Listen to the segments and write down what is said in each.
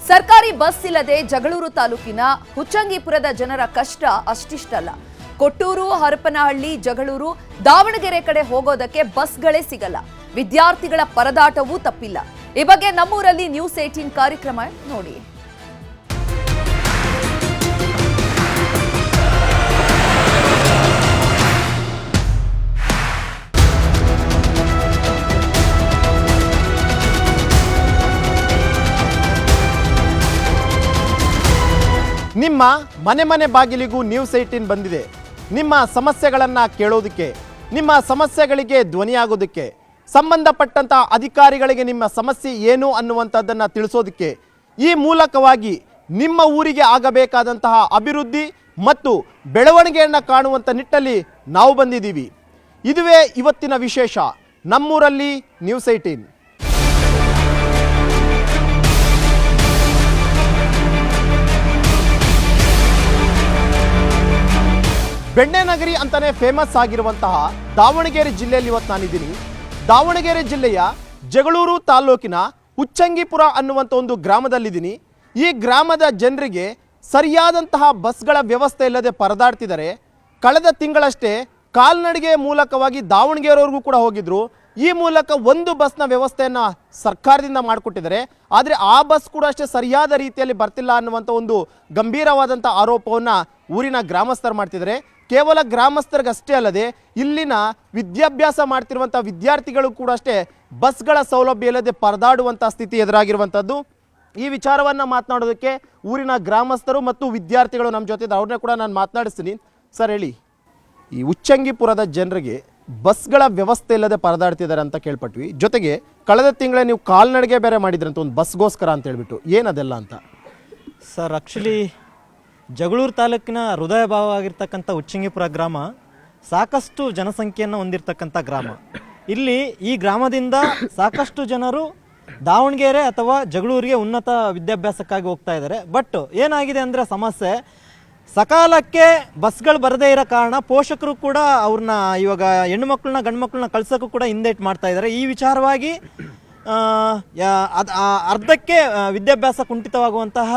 ಸರ್ಕಾರಿ ಬಸ್ ಇಲ್ಲದೆ ಜಗಳೂರು ತಾಲೂಕಿನ ಹುಚ್ಚಂಗಿಪುರದ ಜನರ ಕಷ್ಟ ಅಷ್ಟಿಷ್ಟಲ್ಲ. ಕೊಟ್ಟೂರು, ಹರಪನಹಳ್ಳಿ, ಜಗಳೂರು, ದಾವಣಗೆರೆ ಕಡೆ ಹೋಗೋದಕ್ಕೆ ಬಸ್ಗಳೇ ಸಿಗಲ್ಲ. ವಿದ್ಯಾರ್ಥಿಗಳ ಪರದಾಟವೂ ತಪ್ಪಿಲ್ಲ. ಈ ಬಗ್ಗೆ ನಮ್ಮೂರಲ್ಲಿ ನ್ಯೂಸ್ 18 ಕಾರ್ಯಕ್ರಮ ನೋಡಿ. ನಿಮ್ಮ ಮನೆ ಮನೆ ಬಾಗಿಲಿಗೂ ನ್ಯೂಸ್ 18 ಬಂದಿದೆ. ನಿಮ್ಮ ಸಮಸ್ಯೆಗಳನ್ನು ಕೇಳೋದಕ್ಕೆ, ನಿಮ್ಮ ಸಮಸ್ಯೆಗಳಿಗೆ ಧ್ವನಿಯಾಗೋದಕ್ಕೆ, ಸಂಬಂಧಪಟ್ಟಂಥ ಅಧಿಕಾರಿಗಳಿಗೆ ನಿಮ್ಮ ಸಮಸ್ಯೆ ಏನು ಅನ್ನುವಂಥದ್ದನ್ನು ತಿಳಿಸೋದಕ್ಕೆ, ಈ ಮೂಲಕವಾಗಿ ನಿಮ್ಮ ಊರಿಗೆ ಆಗಬೇಕಾದಂತಹ ಅಭಿವೃದ್ಧಿ ಮತ್ತು ಬೆಳವಣಿಗೆಯನ್ನು ಕಾಣುವಂಥ ನಿಟ್ಟಲ್ಲಿ ನಾವು ಬಂದಿದ್ದೀವಿ. ಇದುವೇ ಇವತ್ತಿನ ವಿಶೇಷ ನಮ್ಮೂರಲ್ಲಿ ನ್ಯೂಸ್ 18. ಬೆಣ್ಣೆನಗರಿ ಅಂತಾನೆ ಫೇಮಸ್ ಆಗಿರುವಂತಹ ದಾವಣಗೆರೆ ಜಿಲ್ಲೆಯಲ್ಲಿ ಇವತ್ತು ನಾನಿದ್ದೀನಿ. ದಾವಣಗೆರೆ ಜಿಲ್ಲೆಯ ಜಗಳೂರು ತಾಲೂಕಿನ ಹುಚ್ಚಂಗಿಪುರ ಅನ್ನುವಂಥ ಒಂದು ಗ್ರಾಮದಲ್ಲಿದ್ದೀನಿ. ಈ ಗ್ರಾಮದ ಜನರಿಗೆ ಸರಿಯಾದಂತಹ ಬಸ್ಗಳ ವ್ಯವಸ್ಥೆ ಇಲ್ಲದೆ ಪರದಾಡ್ತಿದ್ದಾರೆ. ಕಳೆದ ತಿಂಗಳಷ್ಟೇ ಕಾಲ್ನಡಿಗೆ ಮೂಲಕವಾಗಿ ದಾವಣಗೆರೆವರೆಗೂ ಕೂಡ ಹೋಗಿದ್ರು. ಈ ಮೂಲಕ ಒಂದು ಬಸ್ನ ವ್ಯವಸ್ಥೆಯನ್ನು ಸರ್ಕಾರದಿಂದ ಮಾಡಿಕೊಟ್ಟಿದ್ದಾರೆ. ಆದರೆ ಆ ಬಸ್ ಕೂಡ ಅಷ್ಟೇ ಸರಿಯಾದ ರೀತಿಯಲ್ಲಿ ಬರ್ತಿಲ್ಲ ಅನ್ನುವಂಥ ಒಂದು ಗಂಭೀರವಾದಂಥ ಆರೋಪವನ್ನು ಊರಿನ ಗ್ರಾಮಸ್ಥರು ಮಾಡ್ತಿದ್ದಾರೆ. ಕೇವಲ ಗ್ರಾಮಸ್ಥರಿಗಷ್ಟೇ ಅಲ್ಲದೆ ಇಲ್ಲಿನ ವಿದ್ಯಾಭ್ಯಾಸ ಮಾಡ್ತಿರುವಂಥ ವಿದ್ಯಾರ್ಥಿಗಳು ಕೂಡ ಅಷ್ಟೇ ಬಸ್ಗಳ ಸೌಲಭ್ಯ ಇಲ್ಲದೆ ಪರದಾಡುವಂಥ ಸ್ಥಿತಿ ಎದುರಾಗಿರುವಂಥದ್ದು. ಈ ವಿಚಾರವನ್ನು ಮಾತನಾಡೋದಕ್ಕೆ ಊರಿನ ಗ್ರಾಮಸ್ಥರು ಮತ್ತು ವಿದ್ಯಾರ್ಥಿಗಳು ನಮ್ಮ ಜೊತೆ ಅವ್ರನ್ನೇ ಕೂಡ ನಾನು ಮಾತನಾಡಿಸ್ತೀನಿ. ಸರ್ ಹೇಳಿ, ಈ ಹುಚ್ಚಂಗಿಪುರದ ಜನರಿಗೆ ಬಸ್ಗಳ ವ್ಯವಸ್ಥೆ ಇಲ್ಲದೆ ಪರದಾಡ್ತಿದ್ದಾರೆ ಅಂತ ಕೇಳ್ಪಟ್ವಿ. ಜೊತೆಗೆ ಕಳೆದ ತಿಂಗಳೇ ನೀವು ಕಾಲ್ನಡಿಗೆ ಬೇರೆ ಮಾಡಿದ್ರಂತ ಒಂದು ಬಸ್ಗೋಸ್ಕರ ಅಂತ ಹೇಳ್ಬಿಟ್ಟು, ಏನದೆಲ್ಲ ಅಂತ? ಸರ್, ಆ್ಯಕ್ಚುಲಿ ಜಗಳೂರು ತಾಲೂಕಿನ ಹೃದಯ ಭಾವವಾಗಿರ್ತಕ್ಕಂಥ ಹುಚ್ಚಂಗಿಪುರ ಗ್ರಾಮ ಸಾಕಷ್ಟು ಜನಸಂಖ್ಯೆಯನ್ನು ಹೊಂದಿರತಕ್ಕಂಥ ಗ್ರಾಮ. ಇಲ್ಲಿ ಈ ಗ್ರಾಮದಿಂದ ಸಾಕಷ್ಟು ಜನರು ದಾವಣಗೆರೆ ಅಥವಾ ಜಗಳೂರಿಗೆ ಉನ್ನತ ವಿದ್ಯಾಭ್ಯಾಸಕ್ಕಾಗಿ ಹೋಗ್ತಾ ಇದ್ದಾರೆ. ಬಟ್ ಏನಾಗಿದೆ ಅಂದರೆ ಸಮಸ್ಯೆ, ಸಕಾಲಕ್ಕೆ ಬಸ್ಗಳು ಬರದೇ ಇರೋ ಕಾರಣ ಪೋಷಕರು ಕೂಡ ಅವ್ರನ್ನ ಇವಾಗ ಹೆಣ್ಣು ಮಕ್ಕಳನ್ನ ಗಂಡು ಮಕ್ಕಳನ್ನ ಕಳ್ಸೋಕ್ಕೂ ಕೂಡ ಹಿಂದೇಟು ಮಾಡ್ತಾ ಇದ್ದಾರೆ. ಈ ವಿಚಾರವಾಗಿ ಅರ್ಧಕ್ಕೆ ವಿದ್ಯಾಭ್ಯಾಸ ಕುಂಠಿತವಾಗುವಂತಹ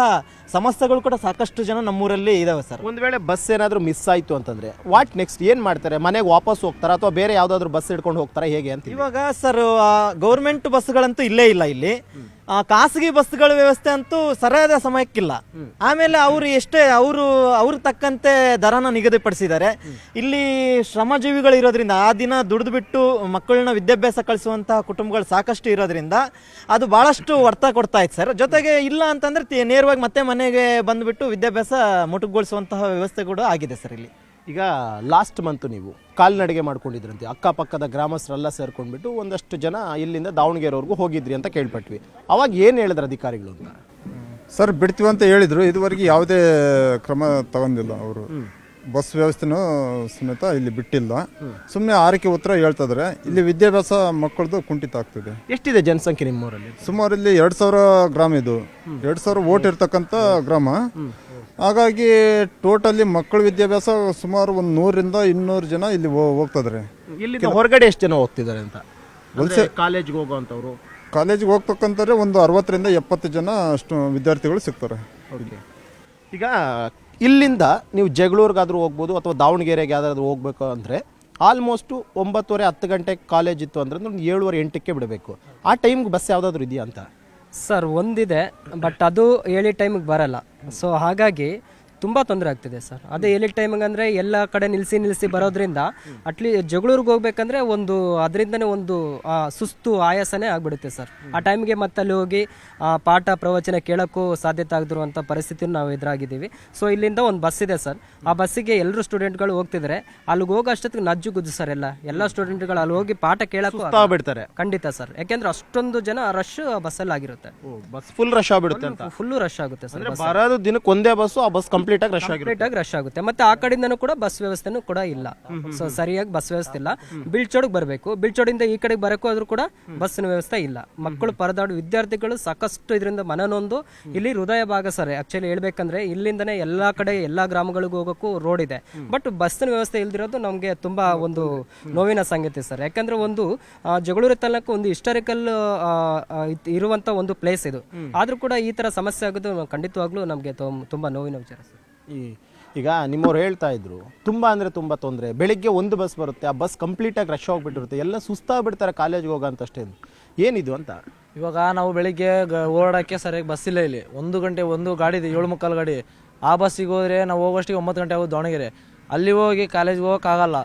ಸಮಸ್ಯೆಗಳು ಕೂಡ ಸಾಕಷ್ಟು ಜನ ನಮ್ಮೂರಲ್ಲಿ ಇದಾವೆ ಸರ್. ಒಂದು ವೇಳೆ ಬಸ್ ಏನಾದರೂ ಮಿಸ್ ಆಯಿತು ಅಂತಂದರೆ ವಾಟ್ ನೆಕ್ಸ್ಟ್? ಏನು ಮಾಡ್ತಾರೆ? ಮನೆಗೆ ವಾಪಸ್ ಹೋಗ್ತಾರಾ ಅಥವಾ ಬೇರೆ ಯಾವುದಾದ್ರೂ ಬಸ್ ಹಿಡ್ಕೊಂಡು ಹೋಗ್ತಾರಾ, ಹೇಗೆ ಅಂತ? ಇವಾಗ ಸರ್, ಗೌರ್ಮೆಂಟ್ ಬಸ್ಗಳಂತೂ ಇಲ್ಲೇ ಇಲ್ಲ. ಇಲ್ಲಿ ಖಾಸಗಿ ಬಸ್ಗಳ ವ್ಯವಸ್ಥೆ ಅಂತೂ ಸರಿಯಾದ ಸಮಯಕ್ಕಿಲ್ಲ. ಆಮೇಲೆ ಅವರು ತಕ್ಕಂತೆ ದರನ ನಿಗದಿಪಡಿಸಿದ್ದಾರೆ. ಇಲ್ಲಿ ಶ್ರಮಜೀವಿಗಳು ಇರೋದ್ರಿಂದ ಆ ದಿನ ದುಡಿದು ಬಿಟ್ಟು ಮಕ್ಕಳನ್ನ ವಿದ್ಯಾಭ್ಯಾಸ ಕಳಿಸುವಂತಹ ಕುಟುಂಬಗಳು ಸಾಕಷ್ಟು ಇರೋದ್ರಿಂದ ಅದು ಬಹಳಷ್ಟು ಹೊರ್ತ ಕೊಡ್ತಾ ಇತ್ತು ಸರ್. ಜೊತೆಗೆ ಇಲ್ಲ ಅಂತಂದ್ರೆ ನೇರವಾಗಿ ಮತ್ತೆ ಮನೆಗೆ ಬಂದುಬಿಟ್ಟು ವಿದ್ಯಾಭ್ಯಾಸ ಮೊಟಕುಗೊಳಿಸುವಂತಹ ವ್ಯವಸ್ಥೆ ಕೂಡ ಆಗಿದೆ ಸರ್ ಇಲ್ಲಿ. ಈಗ ಲಾಸ್ಟ್ ಮಂತ್ ನೀವು ಕಾಲ್ನಡಿಗೆ ಮಾಡ್ಕೊಂಡಿದ್ರಂತೆ, ಅಕ್ಕಪಕ್ಕದ ಗ್ರಾಮಸ್ಥರೆಲ್ಲ ಸೇರ್ಕೊಂಡ್ಬಿಟ್ಟು ಒಂದಷ್ಟು ಜನ ಇಲ್ಲಿಂದ ದಾವಣಗೆರೆವರೆಗೂ ಹೋಗಿದ್ರಿ ಅಂತ ಕೇಳ್ಪಟ್ವಿ. ಅವಾಗ ಏನು ಹೇಳಿದ್ರು ಅಧಿಕಾರಿಗಳು ಅಂತ? ಸರ್, ಬಿಡ್ತೀವಿ ಅಂತ ಹೇಳಿದ್ರು. ಇದುವರೆಗೆ ಯಾವುದೇ ಕ್ರಮ ತಗೊಂಡಿಲ್ಲ ಅವರು. ಬಸ್ ವ್ಯವಸ್ಥೆನೂ ಸಮೇತ ಇಲ್ಲಿ ಬಿಟ್ಟಿಲ್ಲ. ಸುಮ್ಮನೆ ಆರೈಕೆ ಉತ್ತರ ಹೇಳ್ತಿದ್ರೆ ಇಲ್ಲಿ ವಿದ್ಯಾಭ್ಯಾಸ ಮಕ್ಕಳದು ಕುಂಠಿತ ಆಗ್ತಿದೆ. ಎಷ್ಟಿದೆ ಜನಸಂಖ್ಯೆ ನಿಮ್ಮೂರಲ್ಲಿ? ಸುಮಾರು ಇಲ್ಲಿ 2000 ಗ್ರಾಮ. ಇದು 2000 ಓಟ್ ಇರ್ತಕ್ಕಂಥ ಗ್ರಾಮ. ಹಾಗಾಗಿ ಟೋಟಲಿ ಮಕ್ಕಳ ವಿದ್ಯಾಭ್ಯಾಸ ಸುಮಾರು ಒಂದು 100ರಿಂದ 200 ಜನ ಇಲ್ಲಿ ಹೋಗ್ತಿದ್ದಾರೆ. ಇಲ್ಲಿ ಹೊರಗಡೆ ಎಷ್ಟು ಜನ ಹೋಗ್ತಿದ್ದಾರೆ ಅಂತ? ಕಾಲೇಜ್ಗೆ ಹೋಗುವಂಥವ್ರು, ಕಾಲೇಜಿಗೆ ಹೋಗ್ತಕ್ಕಂಥವ್ರೆ ಒಂದು 60ರಿಂದ 70 ಜನ ಅಷ್ಟು ವಿದ್ಯಾರ್ಥಿಗಳು ಸಿಗ್ತಾರೆ. ಈಗ ಇಲ್ಲಿಂದ ನೀವು ಜಗಳೂರಿಗಾದ್ರೂ ಹೋಗ್ಬೋದು ಅಥವಾ ದಾವಣಗೆರೆಗೆ ಯಾವ್ದಾದ್ರು ಹೋಗ್ಬೇಕು ಅಂದರೆ ಆಲ್ಮೋಸ್ಟು 9:30-10 ಗಂಟೆಗೆ ಕಾಲೇಜ್ ಇತ್ತು ಅಂದರೆ ಒಂದು 7:30-8ಕ್ಕೆ ಬಿಡಬೇಕು. ಆ ಟೈಮ್ಗೆ ಬಸ್ ಯಾವುದಾದ್ರೂ ಇದೆಯಾ ಅಂತ? ಸರ್, ಒಂದಿದೆ, ಬಟ್ ಅದು ಹೇಳಿದ ಟೈಮಿಗೆ ಬರಲ್ಲ. ಸೊ ಹಾಗಾಗಿ ತುಂಬ ತೊಂದರೆ ಆಗ್ತಿದೆ ಸರ್. ಅದೇ ಹೇಳಿದ ಟೈಮಿಗೆ ಅಂದರೆ ಎಲ್ಲ ಕಡೆ ನಿಲ್ಲಿಸಿ ಬರೋದ್ರಿಂದ ಜಗಳೂರಿಗೆ ಹೋಗ್ಬೇಕಂದ್ರೆ ಅದರಿಂದನೇ ಒಂದು ಸುಸ್ತು ಆಯಾಸನೇ ಆಗ್ಬಿಡುತ್ತೆ ಸರ್. ಆ ಟೈಮ್ಗೆ ಮತ್ತೆ ಅಲ್ಲಿ ಹೋಗಿ ಪಾಠ ಪ್ರವಚನ ಕೇಳೋಕ್ಕೂ ಸಾಧ್ಯತೆ ಆಗದಿರುವಂಥ ಪರಿಸ್ಥಿತಿಯನ್ನು ನಾವು ಎದುರಾಗಿದ್ದೀವಿ. ಸೊ ಇಲ್ಲಿಂದ ಒಂದು ಬಸ್ ಇದೆ ಸರ್. ಆ ಬಸ್ಸಿಗೆ ಎಲ್ಲರೂ ಸ್ಟೂಡೆಂಟ್ಗಳು ಹೋಗ್ತಿದ್ದಾರೆ. ಅಲ್ಲಿಗೆ ಹೋಗೋ ಅಷ್ಟೊತ್ತಿಗೆ ನಜ್ಜು ಗುಜ್ಜು ಸರ್. ಎಲ್ಲ ಸ್ಟೂಡೆಂಟ್ಗಳು ಅಲ್ಲಿ ಹೋಗಿ ಪಾಠ ಕೇಳೋಕ್ಕೂ ಬಿಡ್ತಾರೆ. ಖಂಡಿತ ಸರ್, ಯಾಕೆಂದ್ರೆ ಅಷ್ಟೊಂದು ಜನ ರಶ್ ಬಸ್ಸಲ್ಲಿ ಆಗಿರುತ್ತೆ. ಬಸ್ ಫುಲ್ ರಶ್ ಆಗ್ಬಿಡುತ್ತೆ ಅಂತ? ಫುಲ್ಲು ರಶ್ ಆಗುತ್ತೆ ಸರ್. ಬರೋದು ದಿನಕ್ಕೆ ಒಂದೇ ಬಸ್ಸು, ಆ ಬಸ್ ಕಂಪ್ಲೀಟ್ ಕಂಪ್ಲೀಟ್ ಆಗಿ ರಶ್ ಕಂಪ್ಲೀಟ್ ಆಗಿ ರಶ್ ಆಗುತ್ತೆ. ಮತ್ತೆ ಆ ಕಡೆಯಿಂದನೂ ಕೂಡ ಬಸ್ ವ್ಯವಸ್ಥೆನೂ ಕೂಡ ಇಲ್ಲ. ಸೊ ಸರಿಯಾಗಿ ಬಸ್ ವ್ಯವಸ್ಥೆ ಇಲ್ಲ. ಬಿಳ್ಚೋಡಿಗೆ ಬರಬೇಕು, ಬಿಳ್ಚೋಡಿಂದ ಈ ಕಡೆಗೆ ಬರಕ್ಕೂ ಆದ್ರೂ ಕೂಡ ಬಸ್ಸಿನ ವ್ಯವಸ್ಥೆ ಇಲ್ಲ. ಮಕ್ಕಳು ಪರದಾಡು ವಿದ್ಯಾರ್ಥಿಗಳು ಸಾಕಷ್ಟು ಇದರಿಂದ ಮನನೊಂದು. ಇಲ್ಲಿ ಹೃದಯ ಭಾಗ ಸರ್, ಆಕ್ಚುಲಿ ಹೇಳ್ಬೇಕಂದ್ರೆ ಇಲ್ಲಿಂದನೇ ಎಲ್ಲಾ ಕಡೆ ಎಲ್ಲಾ ಗ್ರಾಮಗಳಿಗೂ ಹೋಗೋಕ್ಕೂ ರೋಡ್ ಇದೆ. ಬಟ್ ಬಸ್ಸಿನ ವ್ಯವಸ್ಥೆ ಇಲ್ದಿರೋದು ನಮಗೆ ತುಂಬಾ ಒಂದು ನೋವಿನ ಸಂಗತಿ ಸರ್. ಯಾಕಂದ್ರೆ ಒಂದು ಜಗಳೂರು ತಾಲೂಕು ಒಂದು ಹಿಸ್ಟಾರಿಕಲ್ ಇರುವಂತ ಒಂದು ಪ್ಲೇಸ್ ಇದು. ಆದ್ರೂ ಕೂಡ ಈ ತರ ಸಮಸ್ಯೆ ಆಗೋದು ಖಂಡಿತವಾಗ್ಲೂ ನಮಗೆ ತುಂಬಾ ನೋವಿನ ವಿಚಾರ ಸರ್. ಈಗ ನಿಮ್ಮವ್ರು ಹೇಳ್ತಾ ಇದ್ರು ತುಂಬಾ ಅಂದ್ರೆ ತುಂಬಾ ತೊಂದರೆ. ಬೆಳಿಗ್ಗೆ ಒಂದು ಬಸ್ ಬರುತ್ತೆ, ಆ ಬಸ್ ಕಂಪ್ಲೀಟ್ ಆಗಿ ರಶ್ ಹೋಗ್ಬಿಟ್ಟಿರುತ್ತೆ, ಎಲ್ಲ ಸುಸ್ತಾಗ್ಬಿಡ್ತಾರೆ ಕಾಲೇಜ್ಗೆ ಹೋಗೋಂತಷ್ಟೇ. ಏನಿದು ಅಂತ ಇವಾಗ ನಾವು ಬೆಳಿಗ್ಗೆ ಓಡಾಡಕ್ಕೆ ಸರಿಯಾಗಿ ಬಸ್ ಇಲ್ಲ. ಇಲ್ಲಿ 1 ಗಂಟೆ ಒಂದು ಗಾಡಿ ಇದೆ, 7:45 ಗಾಡಿ. ಆ ಬಸ್ಸಿಗೆ ಹೋದ್ರೆ ನಾವು ಹೋಗೋಷ್ಟಿಗೆ 9 ಗಂಟೆ ಆಗೋದು ದಾವಣಗೆರೆ. ಅಲ್ಲಿ ಹೋಗಿ ಕಾಲೇಜ್ಗೆ ಹೋಗೋಕ್ಕಾಗಲ್ಲ.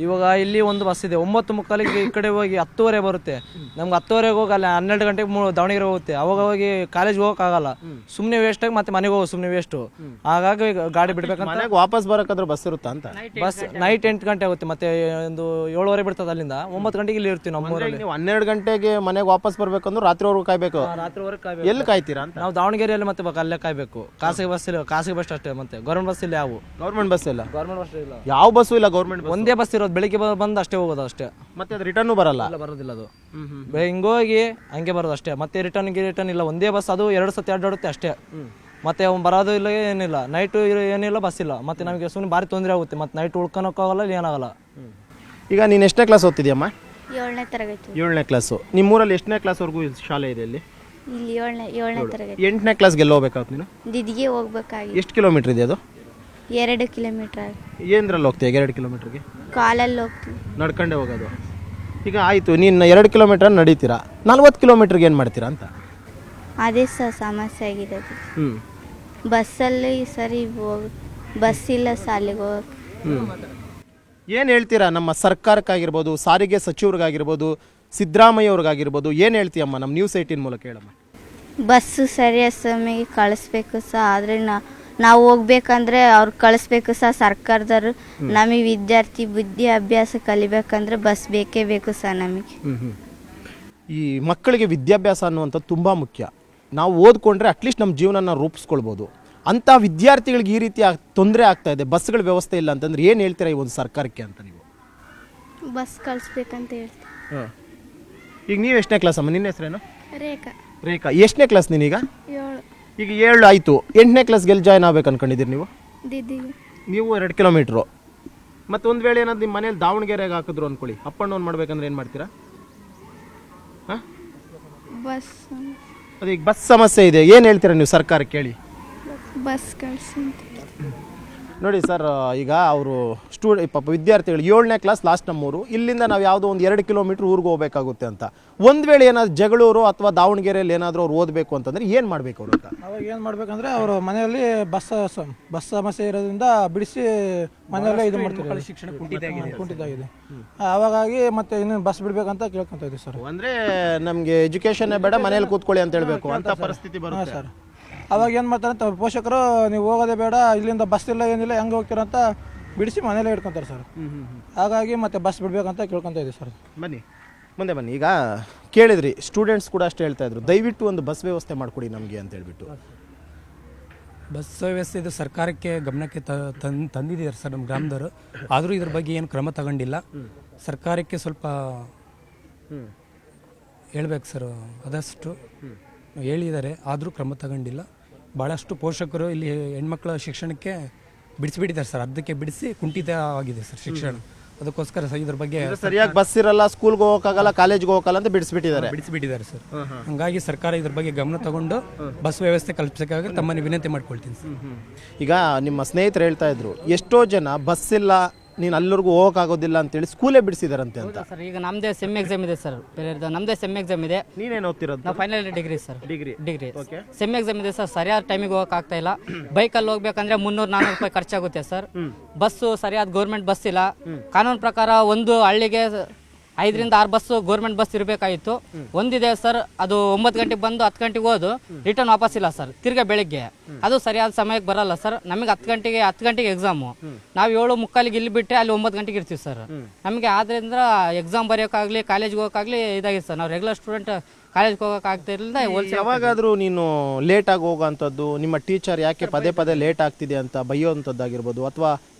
ಇವಾಗ ಇಲ್ಲಿ ಒಂದು ಬಸ್ ಇದೆ 9:45 ಈ ಕಡೆ ಹೋಗಿ 10:30 ಬರುತ್ತೆ. ನಮ್ಗೆ 10:30 ಹೋಗಲ್ಲ, 12 ಗಂಟೆಗೆ ದಾವಣಗೆರೆ ಹೋಗುತ್ತೆ. ಅವಾಗ ಹೋಗಿ ಕಾಲೇಜ್ ಹೋಗೋಕ್ಕಾಗಲ್ಲ. ಸುಮ್ಮನೆ ವೇಸ್ಟ್ ಆಗಿ ಮತ್ತೆ ಮನೆಗೆ ಹೋಗೋ ಸುಮ್ಮನೆ ವೇಸ್ಟು. ಹಾಗಾಗಿ ಗಾಡಿ ಬಿಡ್ಬೇಕಂತ ಮನೆಗೆ ವಾಪಸ್ ಬರೋಕ್ಕಾದ್ರೂ ಬಸ್ ಇರುತ್ತಾ ಅಂತ. ಬಸ್ ನೈಟ್ 8 ಗಂಟೆ ಆಗುತ್ತೆ, ಮತ್ತೆ ಒಂದು 7:30 ಬಿಡ್ತದೆ. ಅಲ್ಲಿಂದ 9 ಗಂಟೆಗೆ ಇಲ್ಲಿ ಇರ್ತೀವಿ ನಮ್ಮ ಊರಲ್ಲಿ. ನೀವು 12 ಗಂಟೆಗೆ ಮನೆಗೆ ವಾಪಸ್ ಬರ್ಬೇಕಂದ್ರೆ ರಾತ್ರಿವರೆಗೂ ಕಾಯ್ಬೇಕು. ರಾತ್ರಿವರೆಗೆ ಕಾಯ್ಬೇಕು. ಎಲ್ಲಿ ಕಾಯ್ತೀರಾ ಅಂತ. ನಾವು ದಾವಣಗೆರೆಯಲ್ಲಿ ಮತ್ತೆ ಅಲ್ಲೇ ಕಾಯ್ಬೇಕು. ಖಾಸಗಿ ಬಸ್ ಇಲ್ಲ, ಖಾಸಗಿ ಬಸ್ ಅಷ್ಟೇ. ಮತ್ತೆ ಗೌರ್ಮೆಂಟ್ ಬಸ್ ಇಲ್ಲ. ಯಾವ ಗೌರ್ಮೆಂಟ್ ಬಸ್ ಇಲ್ಲ, ಗೌರ್ಮೆಂಟ್ ಬಸ್ ಇಲ್ಲ, ಯಾವ ಬಸ್ಸು ಇಲ್ಲ. ಗೌರ್ಮೆಂಟ್ ಒಂದೇ ಬಸ್ ಇರೋದು, ಬೆಳಿಗ್ಗೆ ಬಂದು ಅಷ್ಟೇ ಹೋಗೋದು ಅಷ್ಟೇ. ಮತ್ತೆ ಅದು ರಿಟರ್ನ್ ಬರಲ್ಲ. ಬರೋದಿಲ್ಲ ಅದು. ಹಿಂಗೋಗಿ ಹಂಗೆ ಬರೋದು ಅಷ್ಟೇ. ಮತ್ತೆ ರಿಟರ್ನ್ ಇಲ್ಲ. ಒಂದೇ ಬಸ್, ಅದು 2 ಸತಿ ಅಡ್ಡಾಡುತ್ತೆ ಅಷ್ಟೇ. ಮತ್ತೆ ಅವ್ನು ಬರೋದು ಇಲ್ಲ, ಏನಿಲ್ಲ. ನೈಟು ಏನಿಲ್ಲ, ಬಸ್ ಇಲ್ಲ. ಮತ್ತೆ ನಮಗೆ ಸುಮ್ಮನೆ ಭಾರಿ ತೊಂದರೆ ಆಗುತ್ತೆ. ಮತ್ತೆ ನೈಟ್ ಉಳ್ಕೊಳಕ್ಕಾಗಲ್ಲ, ಏನಾಗಲ್ಲ. ಈಗ ನೀನು ಎಷ್ಟನೇ ಕ್ಲಾಸ್ ಓದ್ತಿದ್ಯಮ್ಮ? 7ನೇ ತರಗತಿ. 7ನೇ ಕ್ಲಾಸು. ನಿಮ್ಮೂರಲ್ಲಿ ಎಷ್ಟನೇ ಕ್ಲಾಸ್ವರೆಗೂ ಶಾಲೆ ಇದೆ ಇಲ್ಲಿ? ಇಲ್ಲಿ 7ನೇ ತರಗತಿ. 8ನೇ ಕ್ಲಾಸ್ಗೆ ಎಲ್ಲ ಹೋಗ್ಬೇಕಾಗುತ್ತೆ ನೀನು? ದಿದಿಗೆ ಹೋಗ್ಬೇಕಾಗಿ. ಎಷ್ಟು ಕಿಲೋಮೀಟರ್ ಇದೆ ಅದು? 2 ಕಿಲೋಮೀಟರ್. ಏನ್ರಲ್ಲಿ ಹೋಗ್ತೀಯ 2 ಕಿಲೋಮೀಟರ್ಗೆ? ಕಾಲಲ್ಲಿ ಹೋಗ್ತೀವಿ. ನಡ್ಕೊಂಡೇ ಹೋಗೋದು. ಈಗ ಆಯಿತು, ನೀನು 2 ಕಿಲೋಮೀಟರ್ ನಡೀತೀರಾ, 40 ಕಿಲೋಮೀಟ್ರಿಗೆ ಏನು ಮಾಡ್ತೀರಾ ಅಂತ? ಅದೇ ಸಹ ಸಮಸ್ಯೆ ಆಗಿರೋದು. ಬಸ್ಸಲ್ಲಿ ಸರಿ ಬಸ್ ಇಲ್ಲ ಶಾಲೆಗೆ ಹೋಗಕ್ಕೆ. ಏನು ಹೇಳ್ತೀರಾ ನಮ್ಮ ಸರ್ಕಾರಕ್ಕಾಗಿರ್ಬೋದು, ಸಾರಿಗೆ ಸಚಿವರಿಗಾಗಿರ್ಬೋದು, ಸಿದ್ದರಾಮಯ್ಯ ಅವ್ರಿಗಾಗಿರ್ಬೋದು, ಏನು ಹೇಳ್ತೀಯಮ್ಮ ನಮ್ಮ ನ್ಯೂಸ್ 18 ಮೂಲಕ ಹೇಳಮ್ಮ? ಬಸ್ಸು ಸರಿಯಾದ ಸಮಯಕ್ಕೆ ಕಳಿಸ್ಬೇಕು ಸಹ. ಆದರೆ ನಾವು ಹೋಗ್ಬೇಕಂದ್ರೆ ಅವ್ರು ಕಳಿಸ್ಬೇಕು ಸಹ ಸರ್ಕಾರದವರು. ನಮಗೆ ವಿದ್ಯಾರ್ಥಿ ಬುದ್ಧಿ ಅಭ್ಯಾಸ ಕಲಿಬೇಕಂದ್ರೆ ಬಸ್ ಬೇಕೇ ಬೇಕು ಸಹ ನಮಗೆ. ಈ ಮಕ್ಕಳಿಗೆ ವಿದ್ಯಾಭ್ಯಾಸ ಅನ್ನುವಂಥದ್ದು ತುಂಬ ಮುಖ್ಯ. ನಾವು ಓದ್ಕೊಂಡ್ರೆ ಅಟ್ಲೀಸ್ಟ್ ನಮ್ಮ ಜೀವನನ ರೂಪಿಸ್ಕೊಳ್ಬೋದು. ಅಂಥ ವಿದ್ಯಾರ್ಥಿಗಳಿಗೆ ಈ ರೀತಿ ತೊಂದರೆ ಆಗ್ತಾ ಇದೆ, ಬಸ್ಗಳ ವ್ಯವಸ್ಥೆ ಇಲ್ಲ ಅಂತಂದ್ರೆ ಏನು ಹೇಳ್ತೀರಾ ಈ ಒಂದು ಸರ್ಕಾರಕ್ಕೆ ಅಂತ ನೀವು? ಬಸ್ ಕಳಿಸ್ಬೇಕಂತ ಹೇಳ್ತೀವಿ. ಈಗ ನೀವು ಎಷ್ಟನೇ ಕ್ಲಾಸ್ ಅಮ್ಮ? ನಿನ್ನ ಹೆಸರೇನು? ರೇಖಾ. ರೇಖಾ. ಎಷ್ಟನೇ ಕ್ಲಾಸ್ ನೀನೀಗ? 7. ಈಗ 7 ಆಯಿತು. 8ನೇ ಕ್ಲಾಸ್ಗೆ ಎಲ್ಲಿ ಜಾಯ್ನ್ ಆಗ್ಬೇಕು ಅನ್ಕೊಂಡಿದ್ದೀರಿ ನೀವು? ದಿದಿಗೆ. ನೀವು 2 ಕಿಲೋಮೀಟ್ರು. ಮತ್ತು ಒಂದು ವೇಳೆ ಏನಾದ್ರು ನಿಮ್ಮ ಮನೇಲಿ ದಾವಣಗೆರೆಗೆ ಹಾಕಿದ್ರು ಅಂದ್ಕೊಳ್ಳಿ, ಅಪ್ ಆ್ಯಂಡ್ ಡೌನ್ ಮಾಡ್ಬೇಕಂದ್ರೆ ಏನು ಮಾಡ್ತೀರಾ? ಹಾಂ, ಬಸ್ ಅದೀಗ ಬಸ್ ಸಮಸ್ಯೆ ಇದೆ, ಏನು ಹೇಳ್ತೀರಾ ನೀವು ಸರ್ಕಾರಕ್ಕೆ ಹೇಳಿ? ಬಸ್ ಕಳಿಸಿ. ನೋಡಿ ಸರ್, ಈಗ ಅವರು ಪಾಪ ವಿದ್ಯಾರ್ಥಿಗಳು 7ನೇ ಕ್ಲಾಸ್ ಲಾಸ್ಟ್ ನಮ್ಮೂರು, ಇಲ್ಲಿಂದ ನಾವು ಯಾವುದೋ ಒಂದು 2 ಕಿಲೋಮೀಟ್ರ್ ಊರಿಗೆ ಹೋಗಬೇಕಾಗುತ್ತೆ ಅಂತ. ಒಂದು ವೇಳೆ ಏನಾದ್ರು ಜಗಳೂರು ಅಥವಾ ದಾವಣಗೆರೆಯಲ್ಲಿ ಏನಾದರೂ ಅವ್ರು ಓದಬೇಕು ಅಂತಂದ್ರೆ ಏನು ಮಾಡಬೇಕು ಅವರು ಅಂತ? ಅವಾಗ ಏನು ಮಾಡ್ಬೇಕಂದ್ರೆ ಅವರು ಮನೆಯಲ್ಲಿ ಬಸ್ ಸಮಸ್ಯೆ ಇರೋದ್ರಿಂದ ಬಿಡಿಸಿ ಮನೆಯಲ್ಲೇ ಇದು ಮಾಡ್ತಾರೆ. ಶಿಕ್ಷಣ ಕುಂಠಿತಾಗಿದೆ. ಅವಾಗಾಗಿ ಮತ್ತೆ ಇನ್ನೇನು ಬಸ್ ಬಿಡ್ಬೇಕಂತ ಕೇಳ್ಕೊಂತ ಇದ್ದೀವಿ ಸರ್. ಅಂದರೆ ನಮಗೆ ಎಜುಕೇಷನ್ನೇ ಬೇಡ, ಮನೇಲಿ ಕೂತ್ಕೊಳ್ಳಿ ಅಂತ ಹೇಳಬೇಕು ಅಂತ ಪರಿಸ್ಥಿತಿ ಬರುತ್ತೆ ಸರ್. ಅವಾಗ ಏನು ಮಾಡ್ತಾರೆ ಅಂತ ಪೋಷಕರು, ನೀವು ಹೋಗೋದೇ ಬೇಡ, ಇಲ್ಲಿಂದ ಬಸ್ ಇಲ್ಲ ಏನಿಲ್ಲ, ಹೆಂಗೆ ಹೋಗ್ತೀರಂತ ಬಿಡಿಸಿ ಮನೇಲೇ ಇಟ್ಕೊತಾರೆ ಸರ್. ಹಾಗಾಗಿ ಮತ್ತೆ ಬಸ್ ಬಿಡ್ಬೇಕಂತ ಕೇಳ್ಕೊತ ಇದ್ದೀವಿ ಸರ್. ಬನ್ನಿ ಮುಂದೆ ಬನ್ನಿ. ಈಗ ಕೇಳಿದ್ರಿ, ಸ್ಟೂಡೆಂಟ್ಸ್ ಕೂಡ ಅಷ್ಟೇ ಹೇಳ್ತಾ ಇದ್ರು, ದಯವಿಟ್ಟು ಒಂದು ಬಸ್ ವ್ಯವಸ್ಥೆ ಮಾಡಿಕೊಡಿ ನಮಗೆ ಅಂತ ಹೇಳ್ಬಿಟ್ಟು. ಬಸ್ ವ್ಯವಸ್ಥೆ ಇದು ಸರ್ಕಾರಕ್ಕೆ ಗಮನಕ್ಕೆ ತಂದಿದ್ದಾರೆ ಸರ್ ನಮ್ಮ ಗ್ರಾಮದವರು. ಆದರೂ ಇದ್ರ ಬಗ್ಗೆ ಏನು ಕ್ರಮ ತಗೊಂಡಿಲ್ಲ. ಸರ್ಕಾರಕ್ಕೆ ಸ್ವಲ್ಪ ಹೇಳ್ಬೇಕು ಸರ್. ಆದಷ್ಟು ಹೇಳಿದ್ದಾರೆ, ಆದರೂ ಕ್ರಮ ತಗೊಂಡಿಲ್ಲ. ಭಾಳಷ್ಟು ಪೋಷಕರು ಇಲ್ಲಿ ಹೆಣ್ಮಕ್ಳ ಶಿಕ್ಷಣಕ್ಕೆ ಬಿಡಿಸಿಬಿಟ್ಟಿದ್ದಾರೆ ಸರ್. ಅರ್ಧಕ್ಕೆ ಬಿಡಿಸಿ ಕುಂಠಿತವಾಗಿದೆ ಸರ್ ಶಿಕ್ಷಣ. ಅದಕ್ಕೋಸ್ಕರ ಇದ್ರ ಬಗ್ಗೆ ಸರಿಯಾಗಿ ಬಸ್ ಇರಲ್ಲ, ಸ್ಕೂಲ್ಗೆ ಹೋಗೋಕ್ಕಾಗಲ್ಲ, ಕಾಲೇಜ್ಗೆ ಹೋಗಲ್ಲ ಅಂತ ಬಿಡಿಸಿಬಿಟ್ಟಿದ್ದಾರೆ ಸರ್. ಹಂಗಾಗಿ ಸರ್ಕಾರ ಇದ್ರ ಬಗ್ಗೆ ಗಮನ ತಗೊಂಡು ಬಸ್ ವ್ಯವಸ್ಥೆ ಕಲ್ಪಿಸೋಕ್ಕಾಗಿ ತಮ್ಮನ್ನು ವಿನಂತಿ ಮಾಡ್ಕೊಳ್ತೀನಿ ಸರ್. ಈಗ ನಿಮ್ಮ ಸ್ನೇಹಿತರು ಹೇಳ್ತಾ ಇದ್ರು, ಎಷ್ಟೋ ಜನ ಬಸ್ ಇಲ್ಲ, ನೀನು ಅಲ್ಲಿವರೆಗೂ ಹೋಗೋಕ್ಕಾಗೋದಿಲ್ಲ ಅಂತೇಳಿ ಸ್ಕೂಲೇ ಬಿಡಿಸಿದಾರಂತೆ ಅಂತ. ಸರ್, ಈಗ ನಮ್ಮದೇ ಸೆಮ್ ಎಕ್ಸಾಮ್ ಇದೆ ಸರ್. ನಮ್ಮದೇ ಸೆಮ್ ಎಕ್ಸಾಮ್ ಇದೆ. ನೀನೇನು ಓದ್ತಿರೋದು? ನಾವು final degree sir. Degree okay. Sem exam ಇದೆ ಸರ್. ಸರಿಯಾದ ಟೈಮಿಗೆ ಹೋಗಕ್ಕೆ ಆಗ್ತಾ ಇಲ್ಲ. ಬೈಕಲ್ಲಿ ಹೋಗ್ಬೇಕಂದ್ರೆ 300-400 ರೂಪಾಯಿ ಖರ್ಚಾಗುತ್ತೆ ಸರ್. ಬಸ್ಸು ಸರಿಯಾದ ಗೌರ್ಮೆಂಟ್ ಬಸ್ ಇಲ್ಲ. ಕಾನೂನು ಪ್ರಕಾರ ಒಂದು ಹಳ್ಳಿಗೆ 5-6 ಬಸ್ಸು ಗೌರ್ಮೆಂಟ್ ಬಸ್ ಇರಬೇಕಾಗಿತ್ತು. ಒಂದಿದೆ ಸರ್, ಅದು 9 ಗಂಟೆಗೆ ಬಂದು 10 ಗಂಟೆಗೆ ಹೋದು ರಿಟರ್ನ್ ವಾಪಸ್ ಇಲ್ಲ ಸರ್. ತಿರ್ಗಾ ಬೆಳಿಗ್ಗೆ ಅದು ಸರಿಯಾದ ಸಮಯಕ್ಕೆ ಬರಲ್ಲ ಸರ್. ನಮಗೆ 10 ಗಂಟೆಗೆ ಎಕ್ಸಾಮು. ನಾವು 7:45 ಇಲ್ಲಿ ಬಿಟ್ಟೆ ಅಲ್ಲಿ 9 ಗಂಟೆಗೆ ಇರ್ತೀವಿ ಸರ್. ನಮಗೆ ಆದ್ರಿಂದ ಎಕ್ಸಾಮ್ ಬರೆಯೋಕ್ಕಾಗಲಿ ಕಾಲೇಜ್ಗೆ ಹೋಗೋಕ್ಕಾಗಲಿ ಇದಾಗಿದೆ ಸರ್. ನಾವು ರೆಗ್ಯುಲರ್ ಸ್ಟೂಡೆಂಟ್ ಕಾಲೇಜ್ಗೆ ಹೋಗೋಕೆ ಆಗ್ತಿರಲಿಲ್ಲ. ಯಾವಾಗಾದ್ರೂ ನೀನು ಲೇಟ್ ಆಗಿ ಹೋಗೋಂಥದ್ದು, ನಿಮ್ಮ ಟೀಚರ್ ಯಾಕೆ ಪದೇ ಪದೇ ಲೇಟ್ ಆಗ್ತಿದೆ ಅಂತ ಬೈಯೋವಂಥದ್ದಾಗಿರ್ಬೋದು, ಅಥವಾ